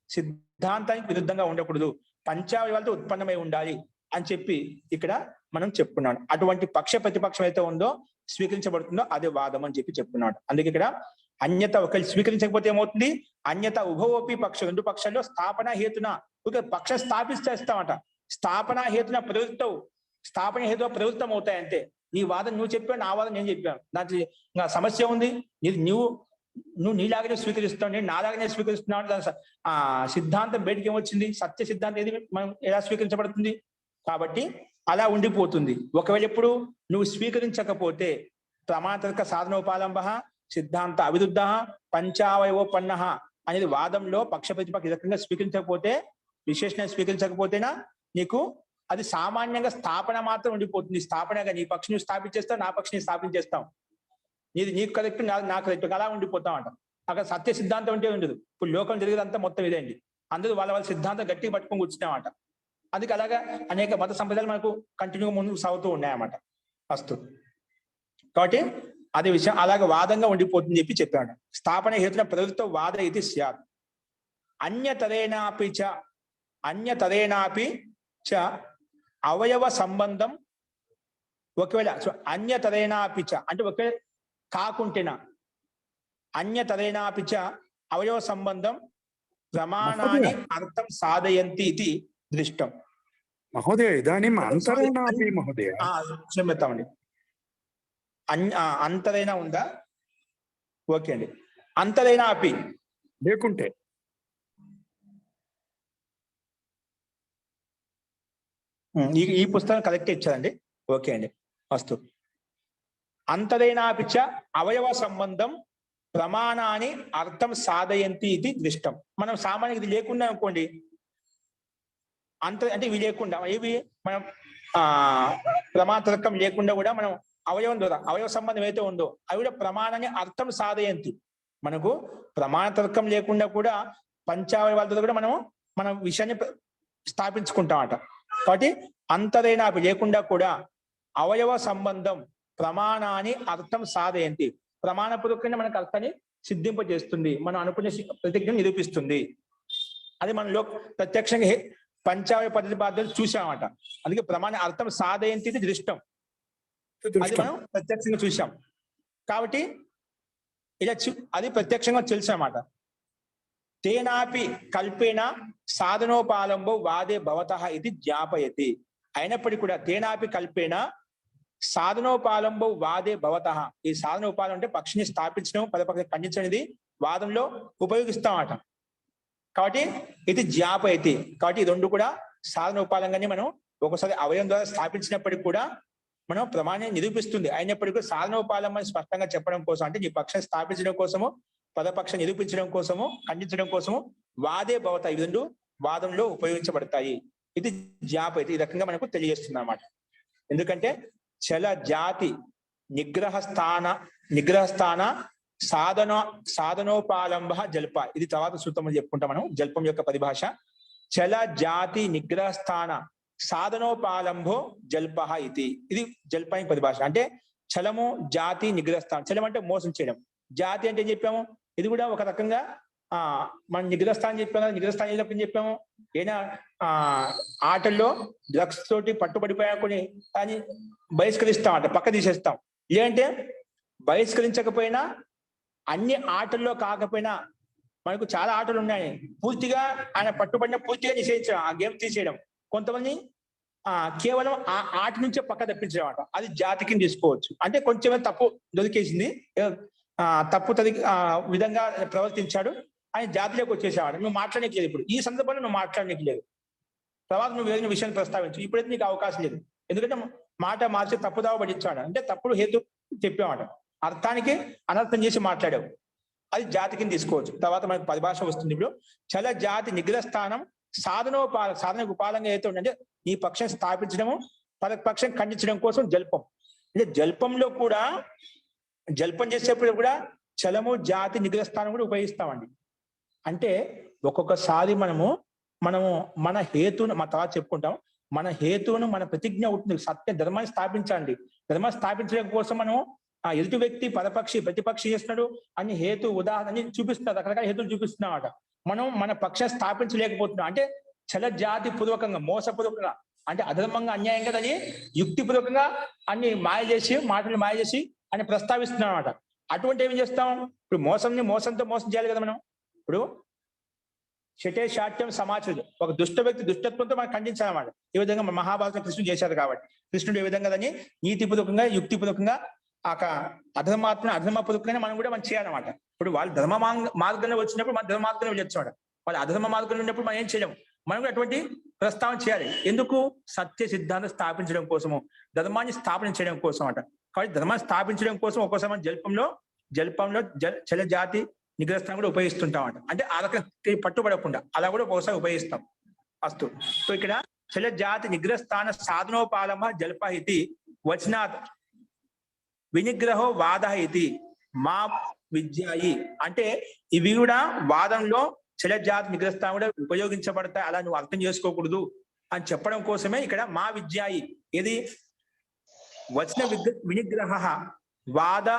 S1: సిద్ధాంతానికి విరుద్ధంగా ఉండకూడదు, పంచావయవాలతో ఉత్పన్నమై ఉండాలి అని చెప్పి ఇక్కడ మనం చెప్పుకున్నాడు. అటువంటి పక్ష ప్రతిపక్షం అయితే ఉందో స్వీకరించబడుతుందో అదే వాదం అని చెప్పి చెప్పుకున్నాడు. అందుకే ఇక్కడ అన్యత ఒకరి స్వీకరించకపోతే ఏమవుతుంది? అన్యత ఉభవోపి పక్షం, రెండు పక్షాల్లో స్థాపన హేతున పక్షం స్థాపిస్తేస్తామట. స్థాపన హేతున ప్రవృత్తవు, స్థాపన హేతువ ప్రవృత్తం అవుతాయి అంతే. నీ వాదం నువ్వు చెప్పావు, నా వాదం నేను చెప్పాను, దాంట్లో నా సమస్య ఉంది. నువ్వు నీలాగనే స్వీకరిస్తావు, నేను నాలాగనే స్వీకరిస్తున్నావు. ఆ సిద్ధాంతం బయటికి ఏమొచ్చింది? సత్య సిద్ధాంతం ఏది మనం ఎలా స్వీకరించబడుతుంది? కాబట్టి అలా ఉండిపోతుంది. ఒకవేళ ఎప్పుడు నువ్వు స్వీకరించకపోతే ప్రమాణ తర్క సాధనోపాలంబ సిద్ధాంత అవిరుద్ధ పంచావయోపన్న అనేది వాదంలో పక్ష ప్రతిపక్ష రకంగా స్వీకరించకపోతే, విశేషణ స్వీకరించకపోతేనా నీకు అది సామాన్యంగా స్థాపన మాత్రం ఉండిపోతుంది. స్థాపనగా నీ పక్షి నువ్వు స్థాపించేస్తావు, నా పక్షిని స్థాపించేస్తాం. నీది నీకు కరెక్ట్, నాకు కరెక్ట్, అలా ఉండిపోతాం అంట. అక్కడ సత్య సిద్ధాంతం అంటే ఉండదు. ఇప్పుడు లోకం జరిగేదంతా మొత్తం ఇదే అండి. అందరూ వాళ్ళ సిద్ధాంతం గట్టిగా పట్టుకొని కూర్చున్నామాట. అందుకే అలాగా అనేక మత సంప్రదాయాలు మనకు కంటిన్యూగా ముందుకు సాగుతూ ఉన్నాయన్నమాట. అస్తు. కాబట్టి అదే విషయం అలాగే వాదంగా ఉండిపోతుంది చెప్పి చెప్పాడు. స్థాపన హేతున ప్రవృత్త వాద ఇది స్యాత్. అన్యతరేణాపి చ అవయవ సంబంధం ఒకవేళ అన్యతరేణాపి చ అంటే ఒకవేళ కాకుంటేనా అన్యతరేణాపి చ అవయవ సంబంధం ప్రమాణాన్ని అర్థం సాధయంతి ఇది దృష్టం.
S3: మహోదయ ఇదానీం అంతరేణాపి మహోదయ
S1: క్షమ్యతామండి. అంతరైనా ఉందా? ఓకే అండి. అంతరైనా అపి
S3: లేకుంటే
S1: ఈ పుస్తకం కరెక్ట్ ఇచ్చారండి. ఓకే అండి. అస్తు. అంతరైనాపి చ అవయవ సంబంధం ప్రమాణాన్ని అర్థం సాధయంతి ఇది దృష్టం. మనం సామాన్యంగా ఇది లేకుండా అనుకోండి, అంటే ఇవి లేకుండా ఇవి మనం ప్రమాణతర్కం లేకుండా కూడా మనం అవయవం ద్వారా అవయవ సంబంధం ఏదైతే ఉందో అవి కూడా ప్రమాణాన్ని అర్థం సాధయంతి. మనకు ప్రమాణతర్కం లేకుండా కూడా పంచావయవాలతో కూడా మన విషయాన్ని స్థాపించుకుంటామట. కాబట్టి అంతరైనా అవి లేకుండా కూడా అవయవ సంబంధం ప్రమాణాన్ని అర్థం సాధయంతి. ప్రమాణపూర్వకంగా మనకు అర్థాన్ని సిద్ధింపజేస్తుంది, మనం అనుకునే ప్రతిజ్ఞ నిరూపిస్తుంది. అది మనలో ప్రత్యక్షంగా పంచావయ పద్ధతి బాధ్యతలు చూసామట. అందుకే ప్రమాణ అర్థం సాధయంతి దృష్టం, అది మనం ప్రత్యక్షంగా చూసాం. కాబట్టి ఇలా అది ప్రత్యక్షంగా తెలుసన్నమాట. తేనాపి కల్పేన సాధనోపాలంబో వాదే భవతః ఇది జ్ఞాపయతి. అయినప్పటికీ కూడా తేనాపి కల్పేన సాధనోపాలంబో వాదే భవతః, ఈ సాధనోపాలం అంటే పక్షిని స్థాపించడం పదపక్ష ఖండించనిది వాదంలో ఉపయోగిస్తామట. కాబట్టి ఇది జ్ఞాపయతి. కాబట్టి ఇది రెండు కూడా సాధనోపాలంగానే మనం ఒకసారి అవయవం ద్వారా స్థాపించినప్పటికీ కూడా మనం ప్రమాణాన్ని నిరూపిస్తుంది. అయినప్పటికీ సాధనోపాలం అని స్పష్టంగా చెప్పడం కోసం, అంటే నీ పక్షం స్థాపించడం కోసము పదపక్షం నిరూపించడం కోసము ఖండించడం కోసము వాదే భవత ఈ రెండు వాదంలో ఉపయోగించబడతాయి. ఇది జ్ఞాపయతి. ఈ రకంగా మనకు తెలియజేస్తుంది అన్నమాట. ఎందుకంటే చల జాతి నిగ్రహస్థాన సాధనోపాలంబ జల్ప. ఇది తర్వాత సూత్రం చెప్పుకుంటాం మనం. జల్పం యొక్క పరిభాష చల జాతి నిగ్రహస్థాన సాధనోపాలంబో జల్ప ఇది. ఇది జల్పానికి పరిభాష. అంటే చలము జాతి నిగ్రహస్థానం. చలం అంటే మోసం చేయడం, జాతి అంటే ఏం చెప్పాము, ఇది కూడా ఒక రకంగా మనం నిగ్రహస్థానం చెప్పాము కదా. నిగ్రహస్థానం ఏం చెప్పాము, ఏదైనా ఆటల్లో డ్రగ్స్ తోటి పట్టుబడిపోయాకొని దాన్ని బహిష్కరిస్తాం, పక్క తీసేస్తాం. లేదంటే బహిష్కరించకపోయినా అన్ని ఆటల్లో కాకపోయినా మనకు చాలా ఆటలు ఉన్నాయి, పూర్తిగా ఆయన పట్టుబడిన పూర్తిగా నిషేధించడం, ఆ గేమ్ తీసేయడం. కొంతమంది కేవలం ఆ ఆట నుంచే పక్క తప్పించడం ఆట, అది జాతికి తీసుకోవచ్చు. అంటే కొంచెం తప్పు దొరికేసింది, తప్పు విధంగా ప్రవర్తించాడు, ఆయన జాతిలోకి వచ్చేసేవాడు. నువ్వు మాట్లాడడానికి లేదు. ఇప్పుడు ఈ సందర్భంలో నువ్వు మాట్లాడడానికి లేదు, తర్వాత నువ్వు వేరే విషయాన్ని ప్రస్తావించు. ఇప్పుడైతే నీకు అవకాశం లేదు, ఎందుకంటే మాట మార్చి తప్పుదావ పడించాడు. అంటే తప్పుడు హేతు చెప్పేవాడు, అర్థానికి అనర్థం చేసి మాట్లాడావు, అది జాతికి తీసుకోవచ్చు. తర్వాత మనకు పరిభాష వస్తుంది. ఇప్పుడు చల జాతి నిగ్రహస్థానం సాధనకు ఉపాలంగా అయితే ఉందంటే నీ పక్షం స్థాపించడము పక్షం ఖండించడం కోసం జల్పం. అంటే జల్పంలో కూడా జల్పం చేసేప్పుడు కూడా చలము జాతి నిగ్రహస్థానం కూడా ఉపయోగిస్తామండి. అంటే ఒక్కొక్కసారి మనము మన హేతును మన తర్వాత చెప్పుకుంటాం, మన హేతువును మన ప్రతిజ్ఞ ఉంటుంది, సత్య ధర్మాన్ని స్థాపించండి. ధర్మాన్ని స్థాపించడం కోసం మనం ఎదుటి వ్యక్తి పరపక్షి ప్రతిపక్షి చేస్తున్నాడు అని హేతు ఉదాహరణ చూపిస్తున్నారు, రకరకాల హేతులు చూపిస్తున్నామట. మనం మన పక్షం స్థాపించలేకపోతున్నాం అంటే చల జాతి పూర్వకంగా మోసపూర్వకంగా అంటే అధర్మంగా అన్యాయంగా దాన్ని యుక్తిపూర్వకంగా అన్ని మాయ చేసి మాటలు మాయ చేసి అని ప్రస్తావిస్తున్నాం అన్నమాట. అటువంటి ఏం చేస్తాం, ఇప్పుడు మోసంతో మోసం చేయాలి కదా మనం. ఇప్పుడు శటే శాఠ్యం సమాచారం, ఒక దుష్ట వ్యక్తి దుష్టత్వంతో మనం ఖండించాలన్నమాట. ఈ విధంగా మహాభారతం కృష్ణుడు చేశారు కాబట్టి కృష్ణుడు ఏ విధంగా దాన్ని నీతిపూర్వకంగా యుక్తిపూర్వకంగా అధర్మపూర్వకంగా మనం కూడా చేయాలన్నమాట. ఇప్పుడు వాళ్ళు ధర్మ మార్గంలో వచ్చినప్పుడు మన ధర్మ మార్గంలో వెళ్ళొచ్చాడు, వాళ్ళు అధర్మ మార్గంలో ఉన్నప్పుడు మనం ఏం చేయలేము, మనం కూడా అటువంటి ప్రస్తావన చేయాలి. ఎందుకు, సత్య సిద్ధాంతం స్థాపించడం కోసము, ధర్మాన్ని స్థాపన చేయడం కోసం అట. కాబట్టి ధర్మాన్ని స్థాపించడం కోసం ఒక్కోసారి మనం జల్పంలో చల జాతి నిగ్రహస్థానం కూడా ఉపయోగిస్తుంటాం అట. అంటే ఆ రకంగా పట్టుబడకుండా అలా కూడా ఒకసారి ఉపయోగిస్తాం. అస్తు. సో ఇక్కడ చలజాతి నిగ్రహస్థాన సాధనోపాలమ జల్ప ఇది వచనాత్ వినిగ్రహో వాద ఇది మా విద్యాయి. అంటే ఇవి కూడా వాదంలో చలజాతి నిగ్రహస్థానం కూడా ఉపయోగించబడతాయి, అలా నువ్వు అర్థం చేసుకోకూడదు అని చెప్పడం కోసమే ఇక్కడ మా విద్యాయి. ఇది వచన వినిగ్రహ వాద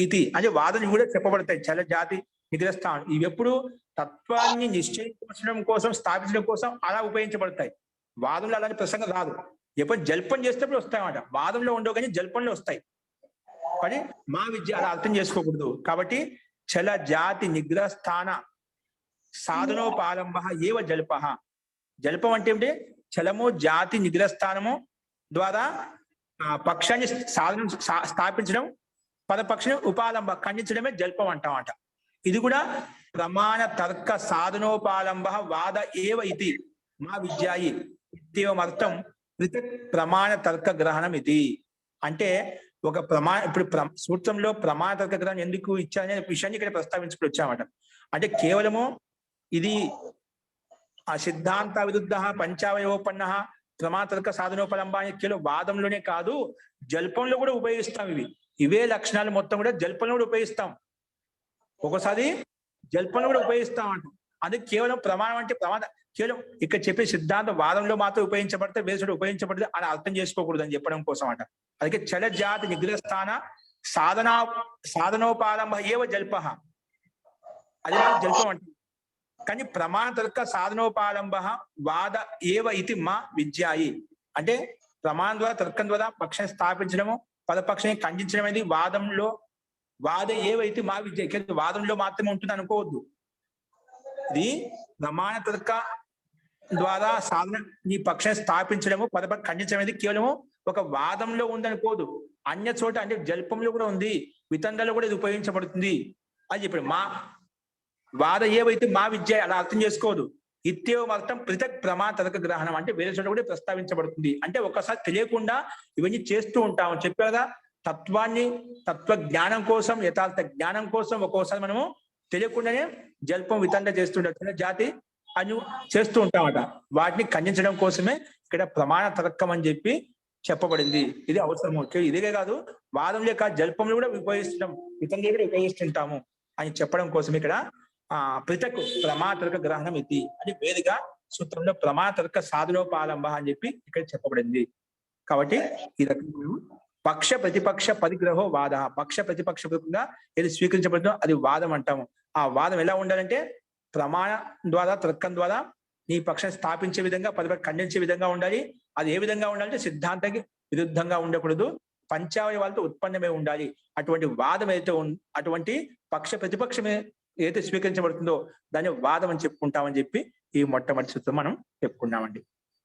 S1: ఇది అంటే వాదన కూడా చెప్పబడతాయి. చలజాతి నిగ్రహస్థానం ఇవి ఎప్పుడు తత్వాన్ని నిశ్చయించడం కోసం, స్థాపించడం కోసం అలా ఉపయోగించబడతాయి. వాదంలో అలాంటి ప్రసంగం రాదు. ఎప్పుడు జల్పం చేసేటప్పుడు వస్తాయన్నమాట. వాదంలో ఉండవు కానీ జల్పంలో వస్తాయి. కానీ మా విద్య అలా అర్థం చేసుకోకూడదు. కాబట్టి చల జాతి నిగ్రహ స్థాన సాధనోపాలంబ ఏవ జల్ప. జల్పం అంటే ఏమిటి? చలము జాతి నిగ్రహ స్థానము ద్వారా పక్షాన్ని సాధనం స్థాపించడం, పదపక్షాన్ని ఉపాలంబ ఖండించడమే జల్పం అంటామంట. ఇది కూడా ప్రమాణ తర్క సాధనోపాలంబ వాద ఏవ ఇది మా విద్యాయి ఇత్యేవమర్థం పృథక్ ప్రమాణ తర్క గ్రహణం ఇది. అంటే ఒక ఇప్పుడు సూత్రంలో ప్రమాణ తర్క గ్రహణం ఎందుకు ఇచ్చారనే విషయాన్ని ఇక్కడ ప్రస్తావించుకుని వచ్చామట. అంటే కేవలము ఇది ఆ సిద్ధాంత విరుద్ధ పంచావయోపన్న ప్రమాణ తర్క సాధనోపలంబ అనే కేవలం వాదంలోనే కాదు, జల్పంలో కూడా ఉపయోగిస్తాం. ఇవే లక్షణాలు మొత్తం కూడా జల్పంలో కూడా ఉపయోగిస్తాం. ఒక్కోసారి జల్పంలో కూడా ఉపయోగిస్తాం అంట. అది కేవలం ప్రమాణం అంటే కేవలం ఇక్కడ చెప్పే సిద్ధాంత వాదంలో మాత్రం ఉపయోగించబడితే వేసుడు ఉపయోగించబడితే అని అర్థం చేసుకోకూడదు అని చెప్పడం కోసం అంట. అందుకే చలజాతి నిగ్రహస్థాన సాధనోపాలంబ ఏవ జల్ప, అది మనం జల్పం అంటాం. కానీ ప్రమాణ తర్క సాధనోపాలంబ వాద ఏవ ఇది మా విద్యాయి. అంటే ప్రమాణం ద్వారా తర్కం ద్వారా పక్షాన్ని స్థాపించడము, పదపక్షాన్ని ఖండించడం అనేది వాదంలో వాద ఏవైతే మా విద్య వాదంలో మాత్రమే ఉంటుంది అనుకోవద్దు. ఇది ప్రమాణ తర్క ద్వారా సాధన నీ పక్షాన్ని స్థాపించడము, పదపక్ష ఖండించడం అనేది కేవలము ఒక వాదంలో ఉందనుకోదు. అన్య చోట అంటే జల్పంలో కూడా ఉంది, వితండలో కూడా ఇది ఉపయోగించబడుతుంది అని చెప్పాడు. మా వాద ఏవైతే మా విద్య అలా అర్థం చేసుకోదు. ఇత్యేవం అర్థం పృథక్ ప్రమాణ తర్క గ్రహణం అంటే వేరే చోట కూడా ప్రస్తావించబడుతుంది. అంటే ఒకసారి తెలియకుండా ఇవన్నీ చేస్తూ ఉంటాం చెప్పారా. తత్వ జ్ఞానం కోసం, యథార్థ జ్ఞానం కోసం ఒక్కోసారి మనము తెలియకుండానే జల్పం వితండ చేస్తుంటాం, జాతి అని చేస్తూ ఉంటామట. వాటిని ఖండించడం కోసమే ఇక్కడ ప్రమాణ తర్కం అని చెప్పి చెప్పబడింది. ఇది అవసరము. ఇదే కాదు, వాదంలో కాదు జల్పంలో కూడా ఉపయోగిస్తున్నాం, వితంలో కూడా ఉపయోగిస్తుంటాము అని చెప్పడం కోసం ఇక్కడ పృథక్ ప్రమాణ తర్క గ్రహణం ఇది అని వేరుగా సూత్రంలో ప్రమాణ తర్క సాధనోపాలంబ అని చెప్పి ఇక్కడ చెప్పబడింది. కాబట్టి ఈ రకంగా పక్ష ప్రతిపక్ష పరిగ్రహో వాద, పక్ష ప్రతిపక్ష ఏది స్వీకరించబడిందో అది వాదం అంటాము. ఆ వాదం ఎలా ఉండాలంటే ప్రమాణ ద్వారా తర్కం ద్వారా నీ పక్షం స్థాపించే విధంగా, పదపక్ష ఖండించే విధంగా ఉండాలి. అది ఏ విధంగా ఉండాలంటే సిద్ధాంతానికి విరుద్ధంగా ఉండకూడదు, పంచావయవాలతో ఉత్పన్నమే ఉండాలి. అటువంటి వాదం అయితే అటువంటి పక్ష ప్రతిపక్షమే ఏదైతే స్వీకరించబడుతుందో దాన్ని వాదం అని చెప్పుకుంటామని చెప్పి ఈ మొట్టమొదటి సూత్రం మనం చెప్పుకున్నామండి.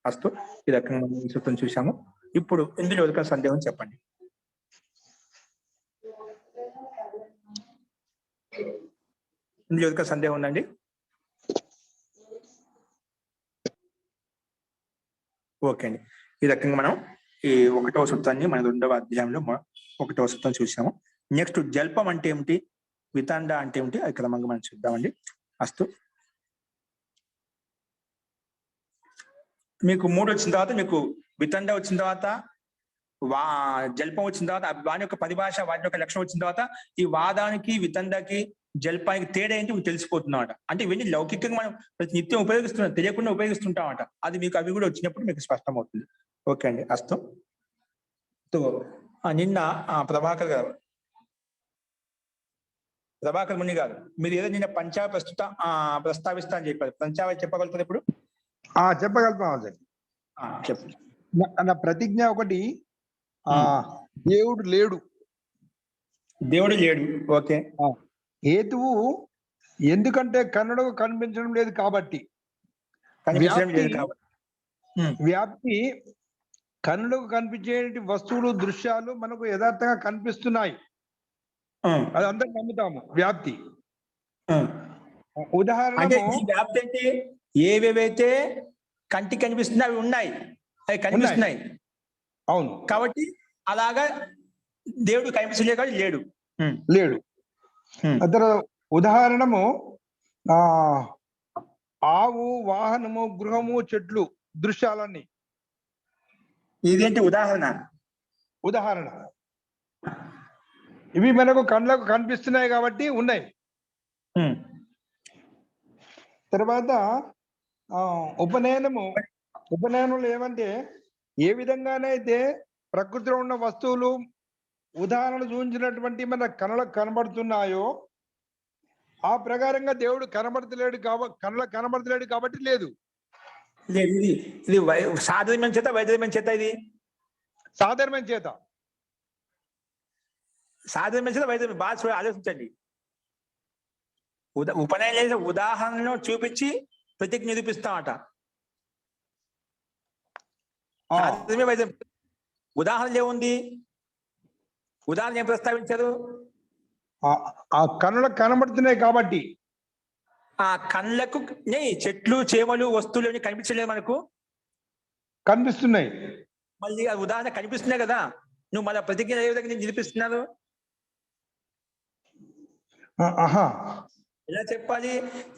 S1: అస్తు ఈ రకంగా ఈ సూత్రం చూసాము. ఇప్పుడు ఇందులో ఎవరికైనా సందేహం చెప్పండి. ఇందులో ఎవరికైనా సందేహం ఉందండి? ఓకే అండి. ఈ రకంగా మనం ఈ 1వ సూత్రాన్ని మన 2వ అధ్యాయంలో 1వ సూత్రం చూసాము. నెక్స్ట్ జల్పం అంటే ఏమిటి, వితండ అంటే ఏమిటి, అది క్రమంగా మనం చూద్దామండి. అస్తు మీకు 3 వచ్చిన తర్వాత, మీకు వితండ వచ్చిన తర్వాత, జల్పం వచ్చిన తర్వాత, వాని యొక్క పరిభాష, వాటి యొక్క లక్షణం వచ్చిన తర్వాత ఈ వాదానికి, వితండకి, జల్పానికి తేడా ఏంటి మీకు తెలిసిపోతుందన్నమాట. అంటే ఇవన్నీ లౌకికంగా మనం ప్రతి నిత్యం ఉపయోగిస్తున్నాం, తెలియకుండా ఉపయోగిస్తుంటామట. అది మీకు అవి కూడా వచ్చినప్పుడు మీకు స్పష్టం అవుతుంది. ఓకే అండి. అస్తు నిన్న ప్రభాకర్ ముని గారు మీరు ఏదో నిన్న పంచావ ప్రస్తావిస్తా అని చెప్పారు. పంచావ చెప్పగలుగుతారు ఇప్పుడు?
S5: చెప్పగలుగుతాం.
S1: చెప్పండి.
S5: నా ప్రతిజ్ఞ ఒకటి, దేవుడు లేడు.
S1: ఓకే.
S5: హేతువు ఎందుకంటే కన్నడకు కనిపించడం లేదు కాబట్టి. వ్యాప్తి కన్నులకు కనిపించే వస్తువులు, దృశ్యాలు మనకు యథార్థంగా కనిపిస్తున్నాయి, అది అందరం నమ్ముతాము. వ్యాప్తి ఉదాహరణ
S1: వ్యాప్తి అంటే ఏవేవైతే కంటికి కనిపిస్తున్నాయి అవి ఉన్నాయి, అవి కనిపిస్తున్నాయి.
S5: అవును.
S1: కాబట్టి అలాగా దేవుడు కనిపించలే కాబట్టి లేడు.
S5: అతను ఉదాహరణము ఆవు, వాహనము, గృహము, చెట్లు, దృశ్యాలన్నీ
S1: ఇదేంటి ఉదాహరణ?
S5: ఉదాహరణ. ఇవి మనకు కళ్ళకు కనిపిస్తున్నాయి కాబట్టి ఉన్నాయి. తర్వాత ఉపనయనంలో ఏమంటే ఏ విధంగానైతే ప్రకృతిలో ఉన్న వస్తువులు ఉదాహరణలు చూపించినటువంటి మన కళ్ళకు కనబడుతున్నాయో ఆ ప్రకారంగా దేవుడు కనబడతలేడు కాబట్టి లేదు.
S1: ఇది సాధారణమైన చేత వైద్యమైన చేత, ఇది
S5: సాధారణమైన చేత
S1: వైద్యం. బాగా ఆలోచించండి. ఉపనయనం చేసిన ఉదాహరణను చూపించి ప్రతిజ్ఞ నిరూపిస్తామట. సాధారణమే వైద్యం. ఉదాహరణ ఏముంది? ఉదాహరణ ఏం ప్రస్తావించారు?
S5: ఆ కళ్ళకు కనబడుతున్నాయి కాబట్టి.
S1: ఆ కళ్ళకు చెట్లు చేమలు వస్తువులు ఏమి కనిపించలేదు, మనకు
S5: కనిపిస్తున్నాయి.
S1: మళ్ళీ ఆ ఉదాహరణ కనిపిస్తున్నాయి కదా, నువ్వు మళ్ళీ ప్రతిజ్ఞ ఏ విధంగా నిరూపిస్తున్నారు? ఎలా చెప్పాలి?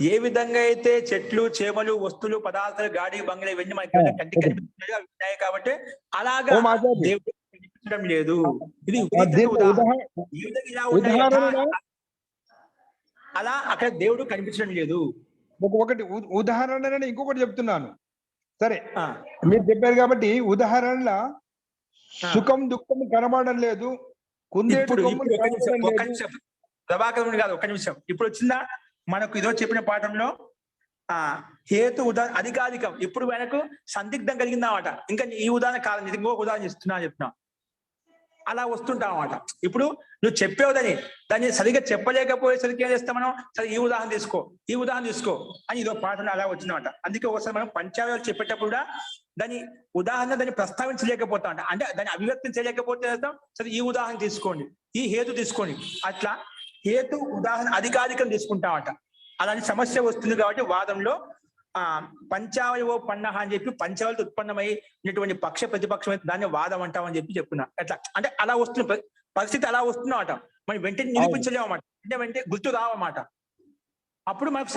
S1: ఏ విధంగా అయితే చెట్లు చేమలు వస్తువులు పదార్థాలు గాడి బంగ్లా ఇవన్నీ మనకి కంటికి కనిపిస్తున్నాయి ఉన్నాయి కాబట్టి అలాగా దేవుడు కనిపించడం లేదు. ఇది అలా అక్కడ దేవుడు కనిపించడం లేదు.
S5: ఒకటి ఉదాహరణ ఇంకొకటి చెప్తున్నాను. సరే, మీరు చెప్పారు కాబట్టి ఉదాహరణలో సుఖం దుఃఖం కనబడడం లేదు.
S1: ప్రభాకరుని కాదు, ఒక్క నిమిషం. ఇప్పుడు వచ్చిందా మనకు ఈరోజు చెప్పిన పాఠంలో హేతు ఉదాహరణ అధికారికం. ఇప్పుడు మనకు సందిగ్ధం కలిగిందన్నమాట. ఇంకా ఈ ఉదాహరణ కాదు, ఇంకొక ఉదాహరణ చెప్తున్నా అలా వస్తుంటాం అన్నమాట. ఇప్పుడు నువ్వు చెప్పేవదని దాన్ని సరిగ్గా చెప్పలేకపోయేసరికి ఏం చేస్తాం మనం? సరే ఈ ఉదాహరణ తీసుకో అని ఇదో పాఠంలో అలా వచ్చిందన్నమాట. అందుకే ఒకసారి మనం పంచావయాలు చెప్పేటప్పుడు కూడా దాని ఉదాహరణ దాన్ని ప్రస్తావించలేకపోతాం. అంటే దాన్ని అభివ్యక్తం చేయలేకపోతే సరే ఈ ఉదాహరణ తీసుకోండి, ఈ హేతు తీసుకోండి. అట్లా హేతు ఉదాహరణ అధికారికం తీసుకుంటామట. అలాంటి సమస్య వస్తుంది కాబట్టి వాదంలో పంచావయవో పన్నహ అని చెప్పి పంచవలతో ఉత్పన్నమైనటువంటి పక్ష ప్రతిపక్షం దాన్ని వాదం అంటామని చెప్పి చెప్తున్నా. ఎట్లా అంటే అలా వస్తున్న పరిస్థితి అలా వస్తుందన్నమాట. మనం వెంటనే నిరూపించలేము అన్నమాట. వెంటనే గుర్తు రావన్నమాట. అప్పుడు మనకు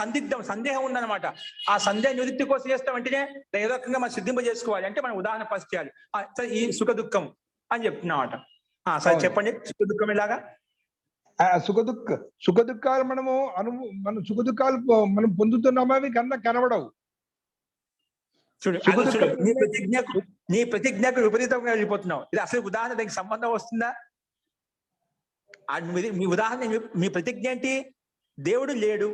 S1: సందేహం ఉందన్నమాట. ఆ సందేహ నివృత్తి కోసం చేస్తాం. వెంటనే ఏదో రకంగా మనం సిద్ధింప చేసుకోవాలి. అంటే మనం ఉదాహరణ ఫస్ట్ చేయాలి. సరే ఈ సుఖ దుఃఖం అని చెప్తున్నమాట. సరే చెప్పండి, సుఖ దుఃఖం ఎలాగా?
S5: సుఖ దుఃఖాలు మన సుఖ దుఃఖాలు మనం పొందుతున్నామా? అవి కనబడవు.
S1: నీ ప్రతిజ్ఞకు విపరీతంగా వెళ్ళిపోతున్నావు. ఇది అసలు ఉదాహరణ దానికి సంబంధం వస్తుందా? మీ ఉదాహరణ, మీ ప్రతిజ్ఞ ఏంటి? దేవుడు లేడు,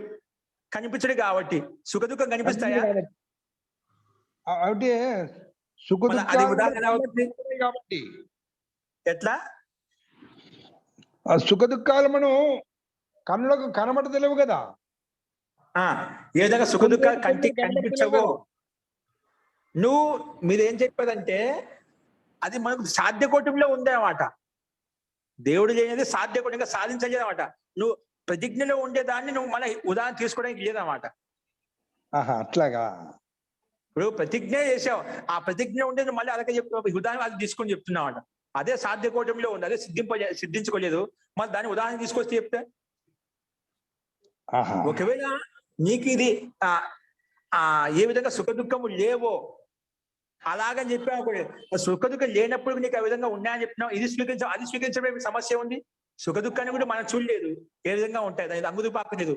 S1: కనిపించడు కాబట్టి సుఖ దుఃఖం కనిపిస్తాయా?
S5: అంటే సుఖ కాబట్టి
S1: ఎట్లా
S5: సుఖ దుఃఖాలు మనం కన్నులకు కనబడతలేవు కదా.
S1: ఏ విధంగా సుఖ దుఃఖాలు కంటికి కనిపించవు? మీరేం చెప్పేదంటే అది మనకు సాధ్యకోటంలో ఉందన్నమాట. దేవుడు లేనిది సాధ్యకోటంగా సాధించలేదన్నమాట. నువ్వు ప్రతిజ్ఞలో ఉండేదాన్ని నువ్వు మళ్ళీ ఉదాహరణ తీసుకోవడానికి లేదన్నమాట.
S5: అట్లాగా.
S1: ఇప్పుడు ప్రతిజ్ఞ చేసావు, ఆ ప్రతిజ్ఞ ఉండేది మళ్ళీ అలాగే చెప్తున్నావు, ఉదాహరణ అది తీసుకొని చెప్తున్నావు. అదే సాధ్యకోటంలో ఉంది, అదే సిద్ధించుకోలేదు. మళ్ళీ దాన్ని ఉదాహరణ తీసుకొచ్చి చెప్తే ఒకవేళ నీకు ఇది ఏ విధంగా సుఖ దుఃఖము లేవో అలాగని చెప్పావు. సుఖ దుఃఖం లేనప్పుడు నీకు ఆ విధంగా ఉన్నాయని చెప్తున్నావు. ఇది అది స్వీకరించడం సమస్య ఉంది. సుఖ దుఃఖాన్ని కూడా మనం చూడలేదు ఏ విధంగా ఉంటాయి, దాని అంగుదుపాక లేదు.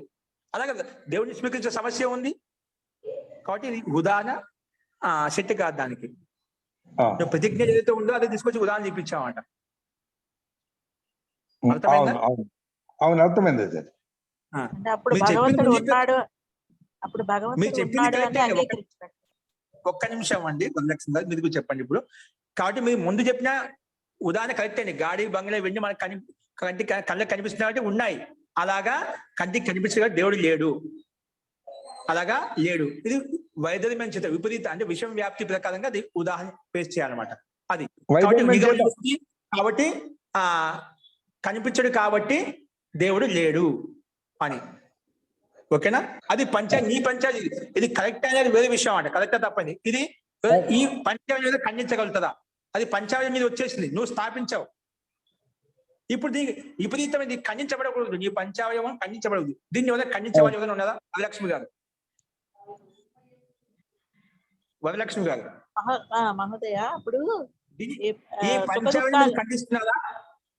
S1: అలాగే దేవుడిని స్వీకరించే సమస్య ఉంది కాబట్టి ఇది ఉదాహరణ శక్తి కాదు. దానికి నువ్వు ప్రతిజ్ఞ ఏదైతే ఉందో అదే తీసుకొచ్చి ఉదాహరణ చూపించామంట.
S5: అవును, అర్థమైంది సార్.
S1: ఒక్క నిమిషం అండి, మీరు చెప్పండి ఇప్పుడు. కాబట్టి మీరు ముందు చెప్పిన ఉదాహరణ కరెక్ట్ అండి. గాడి బంగ్లా ఇవన్నీ మనకి కళ్ళకి కనిపిస్తున్నాయి కాబట్టి ఉన్నాయి. అలాగా కంటికి కనిపించగా దేవుడు లేడు, అలాగా లేడు. ఇది వైద్యమైన చేత విపరీత అంటే విషయం వ్యాప్తి ప్రకారంగా అది ఉదాహరణ పేస్ట్ చేయాలన్నమాట. అది కాబట్టి కనిపించడు కాబట్టి దేవుడు లేడు అని. ఓకేనా? అది నీ పంచాయతీ. ఇది కరెక్ట్ అనేది వేరే విషయం అంట. కరెక్టా తప్పని ఇది ఈ పంచాయతీ మీద ఖండించగలుగుతుందా? అది పంచాయతీ మీద వచ్చేసింది, నువ్వు స్థాపించావు. ఇప్పుడు దీనికి విపరీతమైన ఖండించబడకూడదు. నీ పంచావయవం ఖండించబడదు. దీన్ని ఎవరైనా ఖండించబడి ఎవరైనా ఉన్నదా? వరలక్ష్మి గారు.
S6: మహోదయ, అప్పుడు
S1: ఈ పంచాయతీ ఖండిస్తున్నారా?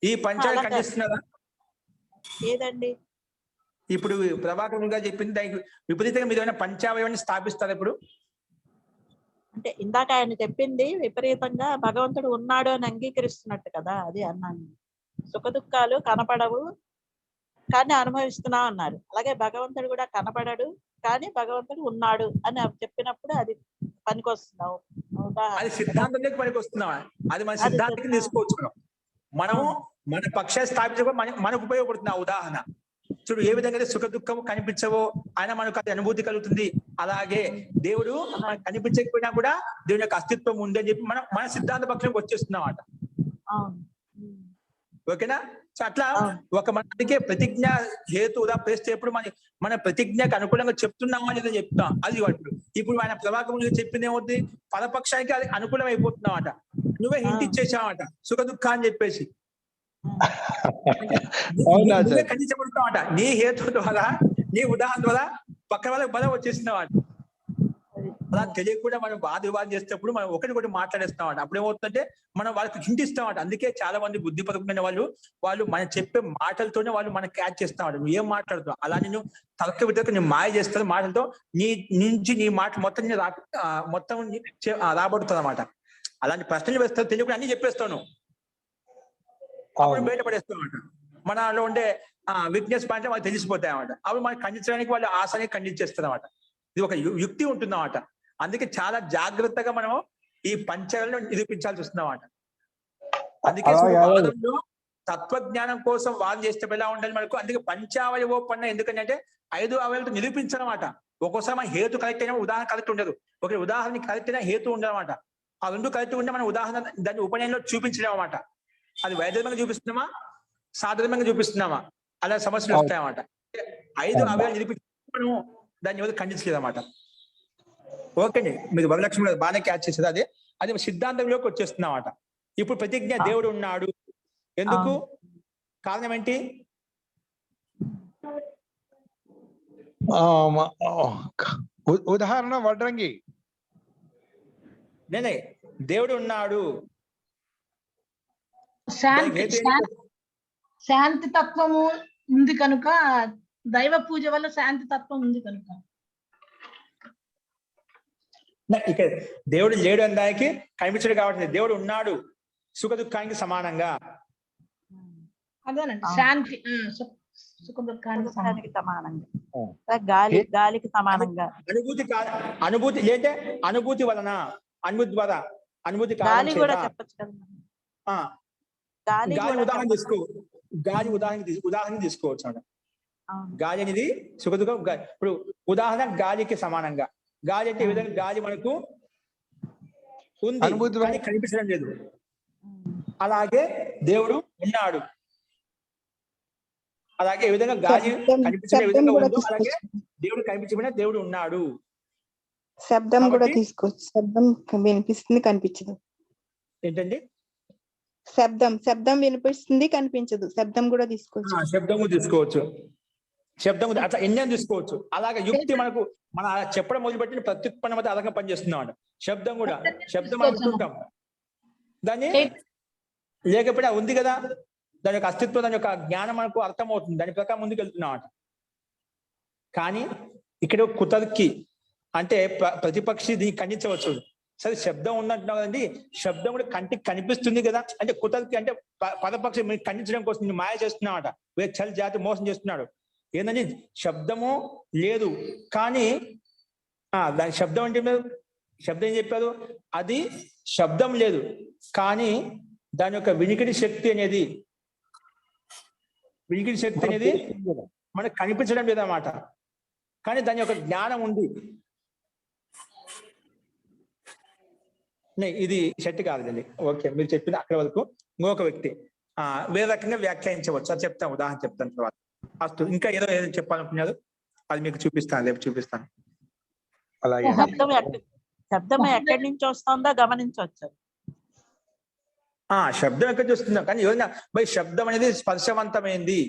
S1: ఈ పంచాయతీ
S6: అలాగా.
S1: ఖండిస్తున్నారా?
S6: ఏదండి?
S1: ఇప్పుడు ప్రభాకర్ గారు చెప్పింది దానికి విపరీతంగా మీరు ఏమైనా పంచావయవాన్ని స్థాపిస్తారు ఇప్పుడు?
S6: అంటే ఇందాక ఆయన చెప్పింది విపరీతంగా భగవంతుడు ఉన్నాడు అని అంగీకరిస్తున్నట్టు కదా, అది అన్నాను. సుఖ దుఃఖాలు కనపడవు కానీ అనుభవిస్తున్నా అన్నారు. అలాగే భగవంతుడు కూడా కనపడడు కానీ భగవంతుడు ఉన్నాడు అని చెప్పినప్పుడు అది పనికొస్తున్నావు.
S1: అది సిద్ధాంతానికి పనికి వస్తున్నావా? అది మన సిద్ధాంతానికి తీసుకోవచ్చు. మనం మన పక్షాన్ని స్థాపించడం మనకు ఉపయోగపడుతుంది. ఆ ఉదాహరణ చూడు, ఏ విధంగా సుఖ దుఃఖము కనిపించవో ఆయన మనకు అది అనుభూతి కలుగుతుంది. అలాగే దేవుడు మనకు కనిపించకపోయినా కూడా దేవుని యొక్క అస్తిత్వం ఉందని చెప్పి మన సిద్ధాంత పక్షంకి వచ్చేస్తున్నాం అన్నమాట. ఓకేనా? సో అట్లా ఒక మనకి ప్రతిజ్ఞ హేతువుగా ప్లేస్తే ఎప్పుడు మన ప్రతిజ్ఞకు అనుకూలంగా చెప్తున్నామా లేదా చెప్తాం. అది ఇప్పుడు ఆయన ప్రభాకర్ చెప్పింది ఏమవుతుంది, పరపక్షానికి అది అనుకూలం అయిపోతున్నామట. నువ్వే హింట్ ఇచ్చేసావట సుఖ దుఃఖ అని చెప్పేసి. నువ్వే ఖండించబడుతున్నావట. నీ హేతు ద్వారా, నీ ఉదాహరణ ద్వారా పక్కన వాళ్ళకి బలం వచ్చేస్తున్నావట. అలా తెలియకుండా మనం వాద వివాదం చేసేటప్పుడు మనం ఒకటి మాట్లాడేస్తామట. అప్పుడు ఏమవుతుందంటే మనం వాళ్ళకి హింట్ ఇస్తామట. అందుకే చాలా మంది బుద్ధిపరమైన వాళ్ళు మనం చెప్పే మాటలతోనే వాళ్ళు మనం క్యాచ్ చేస్తామట. నువ్వు ఏం మాట్లాడుతావు అలా నేను తలక వితక నేను మాయ చేస్తాను మాటలతో నీ మాట మొత్తం రాబడుతుంది అన్నమాట. అలాంటి ప్రశ్నలు వేస్తావు, తెలియకుండా అన్ని చెప్పేస్తాను, అప్పుడు బయటపడేస్తామట. మనలో ఉండే వీక్నెస్ పాయింట్ వాళ్ళకి తెలిసిపోతాయి అన్నమాట. అప్పుడు మనకి ఖండించడానికి వాళ్ళు ఆశని ఖండించేస్తారు అన్నమాట. ఇది ఒక యుక్తి ఉంటుందన్నమాట. అందుకే చాలా జాగ్రత్తగా మనం ఈ పంచాలను నిరూపించాల్సి వస్తుందన్నమాట. అందుకే వాదంలో తత్వజ్ఞానం కోసం వాదం చేస్తే ఎలా ఉండాలి మనకు. అందుకే పంచావయవోపన్న ఎందుకంటే 5 అవయవాలతో నిరూపించాలన్నమాట. ఒక్కోసారి మన హేతు కరెక్ట్ అయినా ఉదాహరణ కరెక్ట్ ఉండదు. ఒక ఉదాహరణ కరెక్ట్ అయినా హేతు ఉండదన్నమాట. ఆ 2 కరెక్ట్ ఉంటే మన ఉదాహరణ దాన్ని ఉపనయనంలో చూపించలేం అన్నమాట. అది వైద్యంగా చూపిస్తున్నామా, సాధారణంగా చూపిస్తున్నామా, అలా సమస్యలు వస్తాయన్నమాట. 5 అవయవాలు నిరూపించి మనం దాన్ని ఎవరు ఖండించలేదన్నమాట. ఓకే అండి, మీరు వరలక్ష్మి బాగానే క్యాచ్ చేసేది. అది సిద్ధాంతంలోకి వచ్చేస్తుందన్నమాట. ఇప్పుడు ప్రతిజ్ఞ దేవుడు ఉన్నాడు ఎందుకు, కారణం ఏంటి?
S5: ఉదాహరణ వడ్రంగి.
S1: నేనే దేవుడు ఉన్నాడు,
S7: శాంతి తత్వము ఉంది కనుక, దైవ పూజ వల్ల శాంతి తత్వం ఉంది కనుక.
S1: ఇక్కడ దేవుడు లేడు అనడానికి కనిపించడు కాబట్టి దేవుడు ఉన్నాడు సుఖ దుఃఖానికి సమానంగా.
S7: అదేనండి, శాంతి సుఖ దుఃఖానికి
S6: సమానంగా, గాలికి సమానంగా.
S1: అనుభూతి లేదంటే అనుభూతి వలన, అనుభూతి ద్వారా, అనుభూతి
S6: గాలి కూడా చెప్పచ్చు కదా.
S1: గాలి ఉదాహరణ ఉదాహరణ తీసుకోవచ్చు అన్నమాట. గాలి అనేది సుఖ దుఃఖం. ఇప్పుడు ఉదాహరణ గాలికి సమానంగా. గాలి అంటే ఈ విధంగా గాలి మనకు ఉంది కానీ కనిపించడం లేదు. అలాగే దేవుడు ఉన్నాడు. అలాగే ఈ విధంగా గాలి కనిపించే విధంగా ఉందో అలాగే దేవుడు కనిపించబడిన దేవుడు ఉన్నాడు.
S8: శబ్దం కూడా తీసుకోవచ్చు. శబ్దం వినిపిస్తుంది, కనిపించదు.
S1: ఏంటండి?
S8: శబ్దం వినిపిస్తుంది, కనిపించదు. శబ్దం కూడా తీసుకోవచ్చు.
S1: శబ్దం కూడా తీసుకోవచ్చు. శబ్దం అట్లా ఎన్నో తీసుకోవచ్చు. అలాగే యుక్తి మనకు మనం అలా చెప్పడం మొదలుపెట్టిన ప్రత్యుత్పన్నం అయితే అదనంగా పనిచేస్తున్నాం. శబ్దం కూడా శబ్దం అనుకుంటాం దాన్ని, లేకపోతే ఉంది కదా దాని యొక్క అస్తిత్వం, దాని యొక్క జ్ఞానం మనకు అర్థమవుతుంది, దాని ప్రకారం ముందుకు వెళ్తున్నాం అన్నమాట. కానీ ఇక్కడ కుతర్కి అంటే ప్రతిపక్షి దీన్ని ఖండించవచ్చు. సరే శబ్దం ఉందంటున్నావు కదండి, శబ్దం కూడా కంటికి కనిపిస్తుంది కదా అంటే కుతర్కి అంటే పదపక్షి మీరు ఖండించడం కోసం మాయ చేస్తున్నామట. చల్ జాతి మోసం చేస్తున్నాడు. ఏంటంటే శబ్దము లేదు కానీ దాని శబ్దం అంటే శబ్దం ఏం చెప్పారు, అది శబ్దం లేదు కానీ దాని యొక్క వినికిడి శక్తి అనేది మనకు కనిపించడం లేదన్నమాట. కానీ దాని యొక్క జ్ఞానం ఉంది. ఇది సెట్ కాదండి. ఓకే, మీరు చెప్పిన అక్కడ వరకు ఇంకొక వ్యక్తి వేరే రకంగా వ్యాఖ్యానించవచ్చు. అది చెప్తాను, ఉదాహరణ చెప్తాను తర్వాత. అస్తు, ఇంకా ఏదో చెప్పాలనుకున్నారు అది మీకు చూపిస్తాను, రేపు చూపిస్తాను.
S5: అలాగే
S6: శబ్దం ఎక్కడి నుంచి వస్తుందో గమనించవచ్చు.
S1: శబ్దం ఎక్కడి నుంచి వస్తుందో కానీ ఎవరైనా బై శబ్దం అనేది స్పర్శవంతమైంది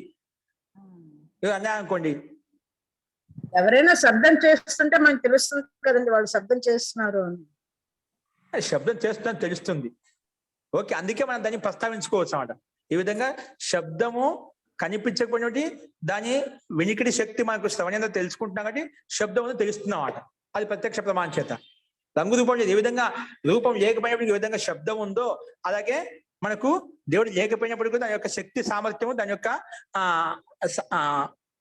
S1: అన్నా అనుకోండి,
S9: ఎవరైనా శబ్దం చేస్తుంటే మనకు తెలుస్తుంది కదండి వాళ్ళు శబ్దం చేస్తున్నారు అని.
S1: శబ్దం చేస్తుందని తెలుస్తుంది. ఓకే, అందుకే మనం దాన్ని ప్రస్తావించుకోవచ్చు అన్నమాట. ఈ విధంగా శబ్దము కనిపించకపోయినటువంటి దాని వినికిడి శక్తి మనకు శ్రవణంగా తెలుసుకుంటున్నాం కాబట్టి శబ్దం అనేది తెలుస్తున్నాం అన్నమాట. అది ప్రత్యక్ష ప్రమాణం చేత. రంగు రూపం ఏ విధంగా రూపం లేకపోయినప్పుడు ఏ విధంగా శబ్దం ఉందో అలాగే మనకు దేవుడు లేకపోయినప్పుడు దాని యొక్క శక్తి సామర్థ్యము దాని యొక్క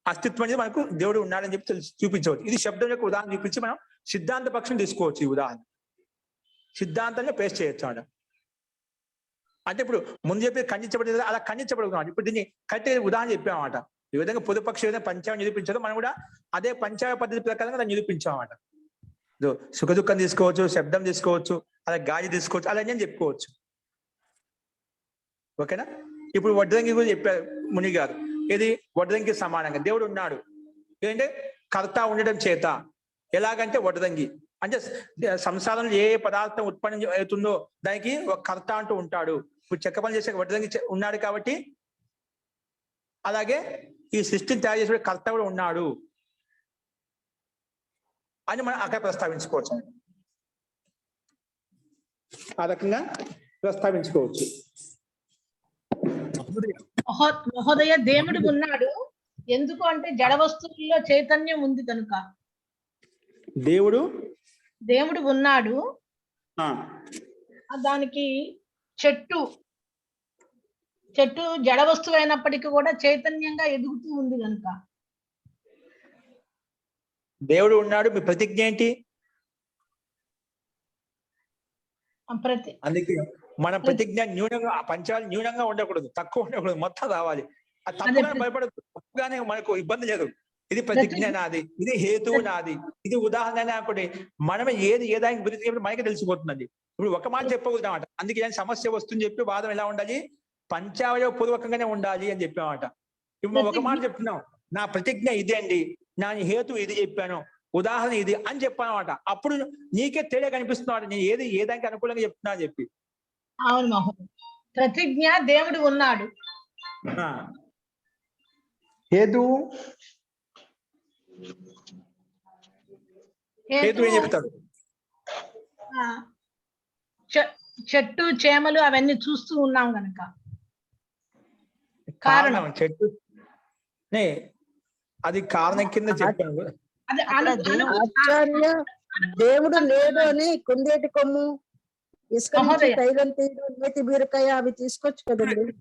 S1: అస్తిత్వం అనేది మనకు దేవుడు ఉన్నాడని చెప్పి చూపించవచ్చు. ఇది శబ్దం యొక్క ఉదాహరణ చూపించి మనం సిద్ధాంత పక్షం తీసుకోవచ్చు. ఈ ఉదాహరణ సిద్ధాంతంలో పేస్ట్ చేయొచ్చు అన్నమాట. అంటే ఇప్పుడు ముందు చెప్పి ఖండించబడింది అలా ఖండించబడుతున్నాం. ఇప్పుడు దీన్ని కరెక్ట్ ఉదాహరణ చెప్పామన్నమాట. ఈ విధంగా పొదుపక్ష ఏదైనా పంచాంగం నిరూపించదో మనం కూడా అదే పంచాంగ పద్ధతి ప్రకారంగా దాన్ని నిరూపించామన్నమాట. సుఖ దుఃఖం తీసుకోవచ్చు, శబ్దం తీసుకోవచ్చు, అలా గాలి తీసుకోవచ్చు, అలా నేను చెప్పుకోవచ్చు. ఓకేనా? ఇప్పుడు వడ్రంగి గురించి చెప్పారు ముని గారు. ఇది వడ్రంగి సమానంగా దేవుడు ఉన్నాడు. ఏంటంటే కర్త ఉండడం చేత. ఎలాగంటే వడ్రంగి అంటే సంసారంలో ఏ పదార్థం ఉత్పన్నం అవుతుందో దానికి ఒక కర్త అంటూ ఉంటాడు. ఇప్పుడు చెక్క పని చేసే వడ్రంగి ఉన్నాడు కాబట్టి అలాగే ఈ సృష్టిని తయారు చేసే కర్త కూడా ఉన్నాడు అని మనం అక్కడ ప్రస్తావించుకోవచ్చు. ఆ రకంగా ప్రస్తావించుకోవచ్చు.
S7: మహోదయ, దేవుడు ఉన్నాడు ఎందుకు అంటే జడ వస్తువుల్లో చైతన్యం ఉంది కనుక. దేవుడు ఉన్నాడు, దానికి చెట్టు జడ వస్తువు అయినప్పటికీ కూడా చైతన్యంగా ఎదుగుతూ ఉంది కనుక.
S1: దేవుడు ఉన్నాడు, మీ ప్రతిజ్ఞ ఏంటి? అందుకే మన ప్రతిజ్ఞ న్యూనంగా, పంచాలు న్యూనంగా ఉండకూడదు, తక్కువ ఉండకూడదు, మొత్తం రావాలి. అది తప్పుగా భయపడదు, తప్పుగానే మనకు ఇబ్బంది లేదు. ఇది ప్రతిజ్ఞ నాది, ఇది హేతువు నాది, ఇది ఉదాహరణ అనుకోండి. మనమే ఏది ఏదానికి ప్రతిజ్ఞ మనకే తెలిసిపోతుందండి. ఇప్పుడు ఒక మాట చెప్పకూడదు అన్నమాట. అందుకే ఏదైనా సమస్య వస్తుంది చెప్పి వాదం ఎలా ఉండాలి, పంచావయవ పూర్వకంగానే ఉండాలి అని చెప్పామన్నమాట. ఇప్పుడు ఒక మాట చెప్తున్నాం, నా ప్రతిజ్ఞ ఇదే అండి, నా హేతు ఇది చెప్పాను, ఉదాహరణ ఇది అని చెప్పాను అన్నమాట. అప్పుడు నీకే తేడా కనిపిస్తున్నాడు, నేను ఏ దానికి అనుకూలంగా చెప్తున్నా అని చెప్పి.
S7: అవును మహోదయ, ప్రతిజ్ఞ దేవుడు ఉన్నాడు.
S1: హేతు ఏం చెప్తాడు?
S7: చెట్టు చేమలు అవన్నీ చూస్తూ ఉన్నాం కనుక
S1: కారణం. చెట్టు అది కారణం కింద చెప్పాను.
S9: ఆచార్య దేవుడు లేడు అని కుందేటి కొమ్ము, ఇసుక నుంచి తైలం తీయడం, నేతి బీరకాయ అవి తీసుకోవచ్చు కదండి.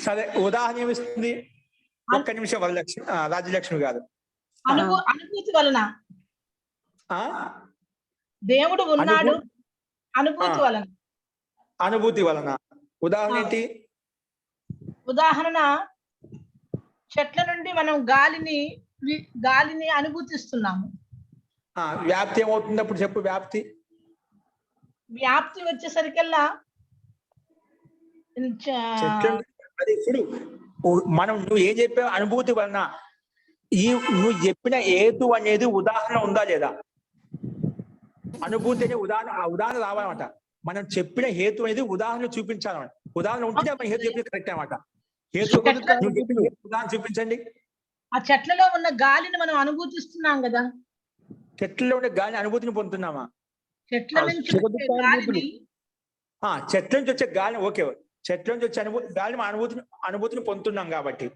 S1: సరే, ఉదాహరణ ఏమిస్తుంది? ఒక్క నిమిషం వరలక్ష్మి, రాజ్యలక్ష్మి గారు.
S7: అనుభూతి వలన దేవుడు ఉన్నాడు,
S1: అనుభూతి వలన ఉదాహరణ ఏంటి?
S7: ఉదాహరణ చెట్ల నుండి మనం గాలిని అనుభూతిస్తున్నాము.
S1: వ్యాప్తి ఏమవుతుంది అప్పుడు చెప్పు?
S7: వ్యాప్తి వచ్చేసరికల్లా
S1: అది ఇప్పుడు మనం నువ్వు ఏం చెప్పావు? అనుభూతి వలన. నువ్వు చెప్పిన హేతు అనేది ఉదాహరణ ఉందా లేదా? అనుభూతి అనే ఉదాహరణ రావాలన్నమాట. మనం చెప్పిన హేతు అనేది ఉదాహరణ చూపించాలన్నమాట. ఉదాహరణ ఉంటే మనం హేతు చెప్పి కరెక్ట్ అన్నమాట. హేతు ఉదాహరణ చూపించండి.
S7: ఆ చెట్లలో ఉన్న గాలిని మనం అనుభూతిస్తున్నాం కదా.
S1: చెట్లలో ఉండే గాలి అనుభూతిని పొందుతున్నామా?
S7: చెట్ల నుంచి వచ్చే
S1: గాలిని ఓకే, చెట్ల నుంచి వచ్చే గాలి అనుభూతిని పొందుతున్నాం కాబట్టి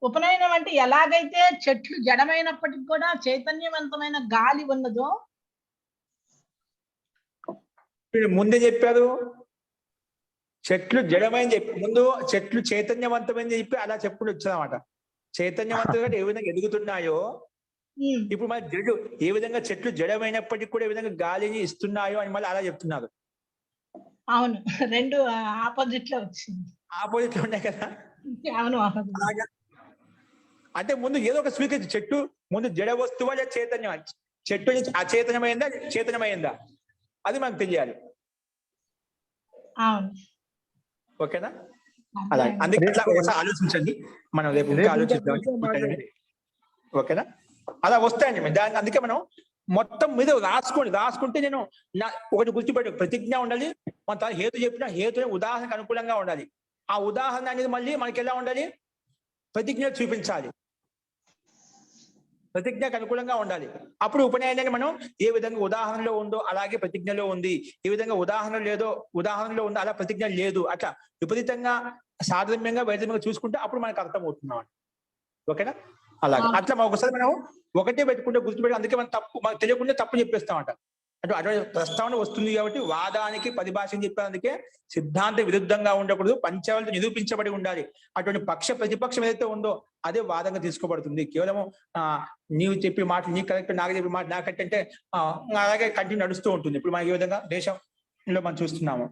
S7: ఉపనయనం అంటే ఎలాగైతే చెట్లు జడమైనప్పటికీ కూడా చైతన్యవంతమైన గాలి ఉన్నదో.
S1: ముందే చెప్పారు చెట్లు జడమైన చెప్పి, ముందు చెట్లు చైతన్యవంతమైన చెప్పి అలా చెప్పుకుంటూ వచ్చారన్నమాట. చైతన్యవంతంగా ఏ విధంగా ఎదుగుతున్నాయో, ఇప్పుడు మన జడు ఏ విధంగా చెట్లు జడమైనప్పటికీ కూడా ఏ విధంగా గాలిని ఇస్తున్నాయో అని మళ్ళీ అలా చెప్తున్నారు.
S7: అవును, రెండు ఆపోజిట్ లో వచ్చింది.
S1: ఆపోజిట్ లో ఉన్నాయి కదా.
S7: అవును,
S1: అంటే ముందు ఏదో ఒక స్వీకరించి, చెట్టు ముందు జడ వస్తువా లేదా చైతన్యం? చెట్టు నుంచి అచైతన్యమైందా చైతన్యమైందా అది మనకు తెలియాలి. ఓకేనా? అలా అందుకే ఒకసారి ఆలోచించండి, మనం రేపు ఇంకా ఆలోచిద్దాం. ఓకేనా? అలా వస్తాయండి దాన్ని. అందుకే మనం మొత్తం మీద రాసుకుంటే నేను ఒకటి గుర్తుపెట్టు, ప్రతిజ్ఞ ఉండాలి, మన తర్వాత హేతు చెప్పిన హేతు ఉదాహరణకు అనుకూలంగా ఉండాలి. ఆ ఉదాహరణ అనేది మళ్ళీ మనకి ఎలా ఉండాలి? ప్రతిజ్ఞ చూపించాలి. ప్రతిజ్ఞకు అనుకూలంగా ఉండాలి. అప్పుడు ఉపనయనాన్ని మనం ఏ విధంగా ఉదాహరణలో ఉందో అలాగే ప్రతిజ్ఞలో ఉంది, ఏ విధంగా ఉదాహరణలో ఉందో అలా ప్రతిజ్ఞ లేదు, అట్లా విపరీతంగా సాధర్మ్యంగా వైద్యంగా చూసుకుంటే అప్పుడు మనకు అర్థం అవుతున్నాం. ఓకేనా? అలాగే అట్లా ఒకసారి మనం ఒకటే పెట్టుకుంటే గుర్తుపెట్టి, అందుకే మనం మనకు తెలియకుండా తప్పు చెప్పేస్తామంట. అంటే అటువంటి ప్రస్తావన వస్తుంది కాబట్టి వాదానికి పరిభాష చెప్పారు. అందుకే సిద్ధాంత విరుద్ధంగా ఉండకూడదు, పంచావళితో నిరూపించబడి ఉండాలి. అటువంటి ప్రతిపక్షం ఏదైతే ఉందో అదే వాదంగా తీసుకోబడుతుంది. కేవలము నీవు చెప్పే మాట నీ కరెక్ట్, నాకు చెప్పే మాట నాకు కరెక్ట్ అంటే అలాగే కంటిన్యూ నడుస్తూ ఉంటుంది. ఇప్పుడు మనం ఏ విధంగా దేశంలో మనం చూస్తున్నాము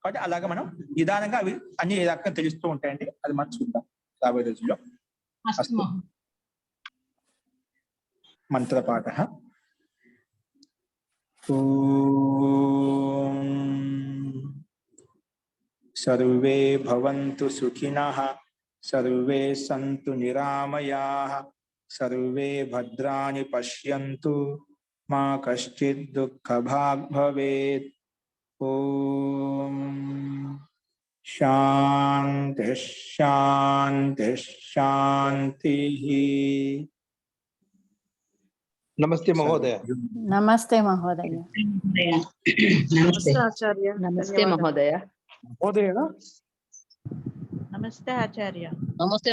S1: కాబట్టి అలాగే మనం నిదానంగా అవి అన్ని ఏ రకంగా తెలుస్తూ ఉంటాయండి. అది మనం చూద్దాం రాబోయే రోజుల్లో. మంత్రపాఠ. సర్వే భవంతు సుఖినః, సర్వే సంతు నిరామయాః, సర్వే భద్రాణి పశ్యంతు, మా కశ్చిద్ దుఃఖభాగ్ భవేత్. ఓం శాంతి శాంతి శాంతి.
S5: నమస్తే మహోదయ.
S4: నమస్తే మహోదయ.
S9: నమస్తే
S6: ఆచార్య.
S9: నమస్తే మహోదయ.
S3: మహోదయ
S6: నమస్తే ఆచార్య.
S9: నమస్తే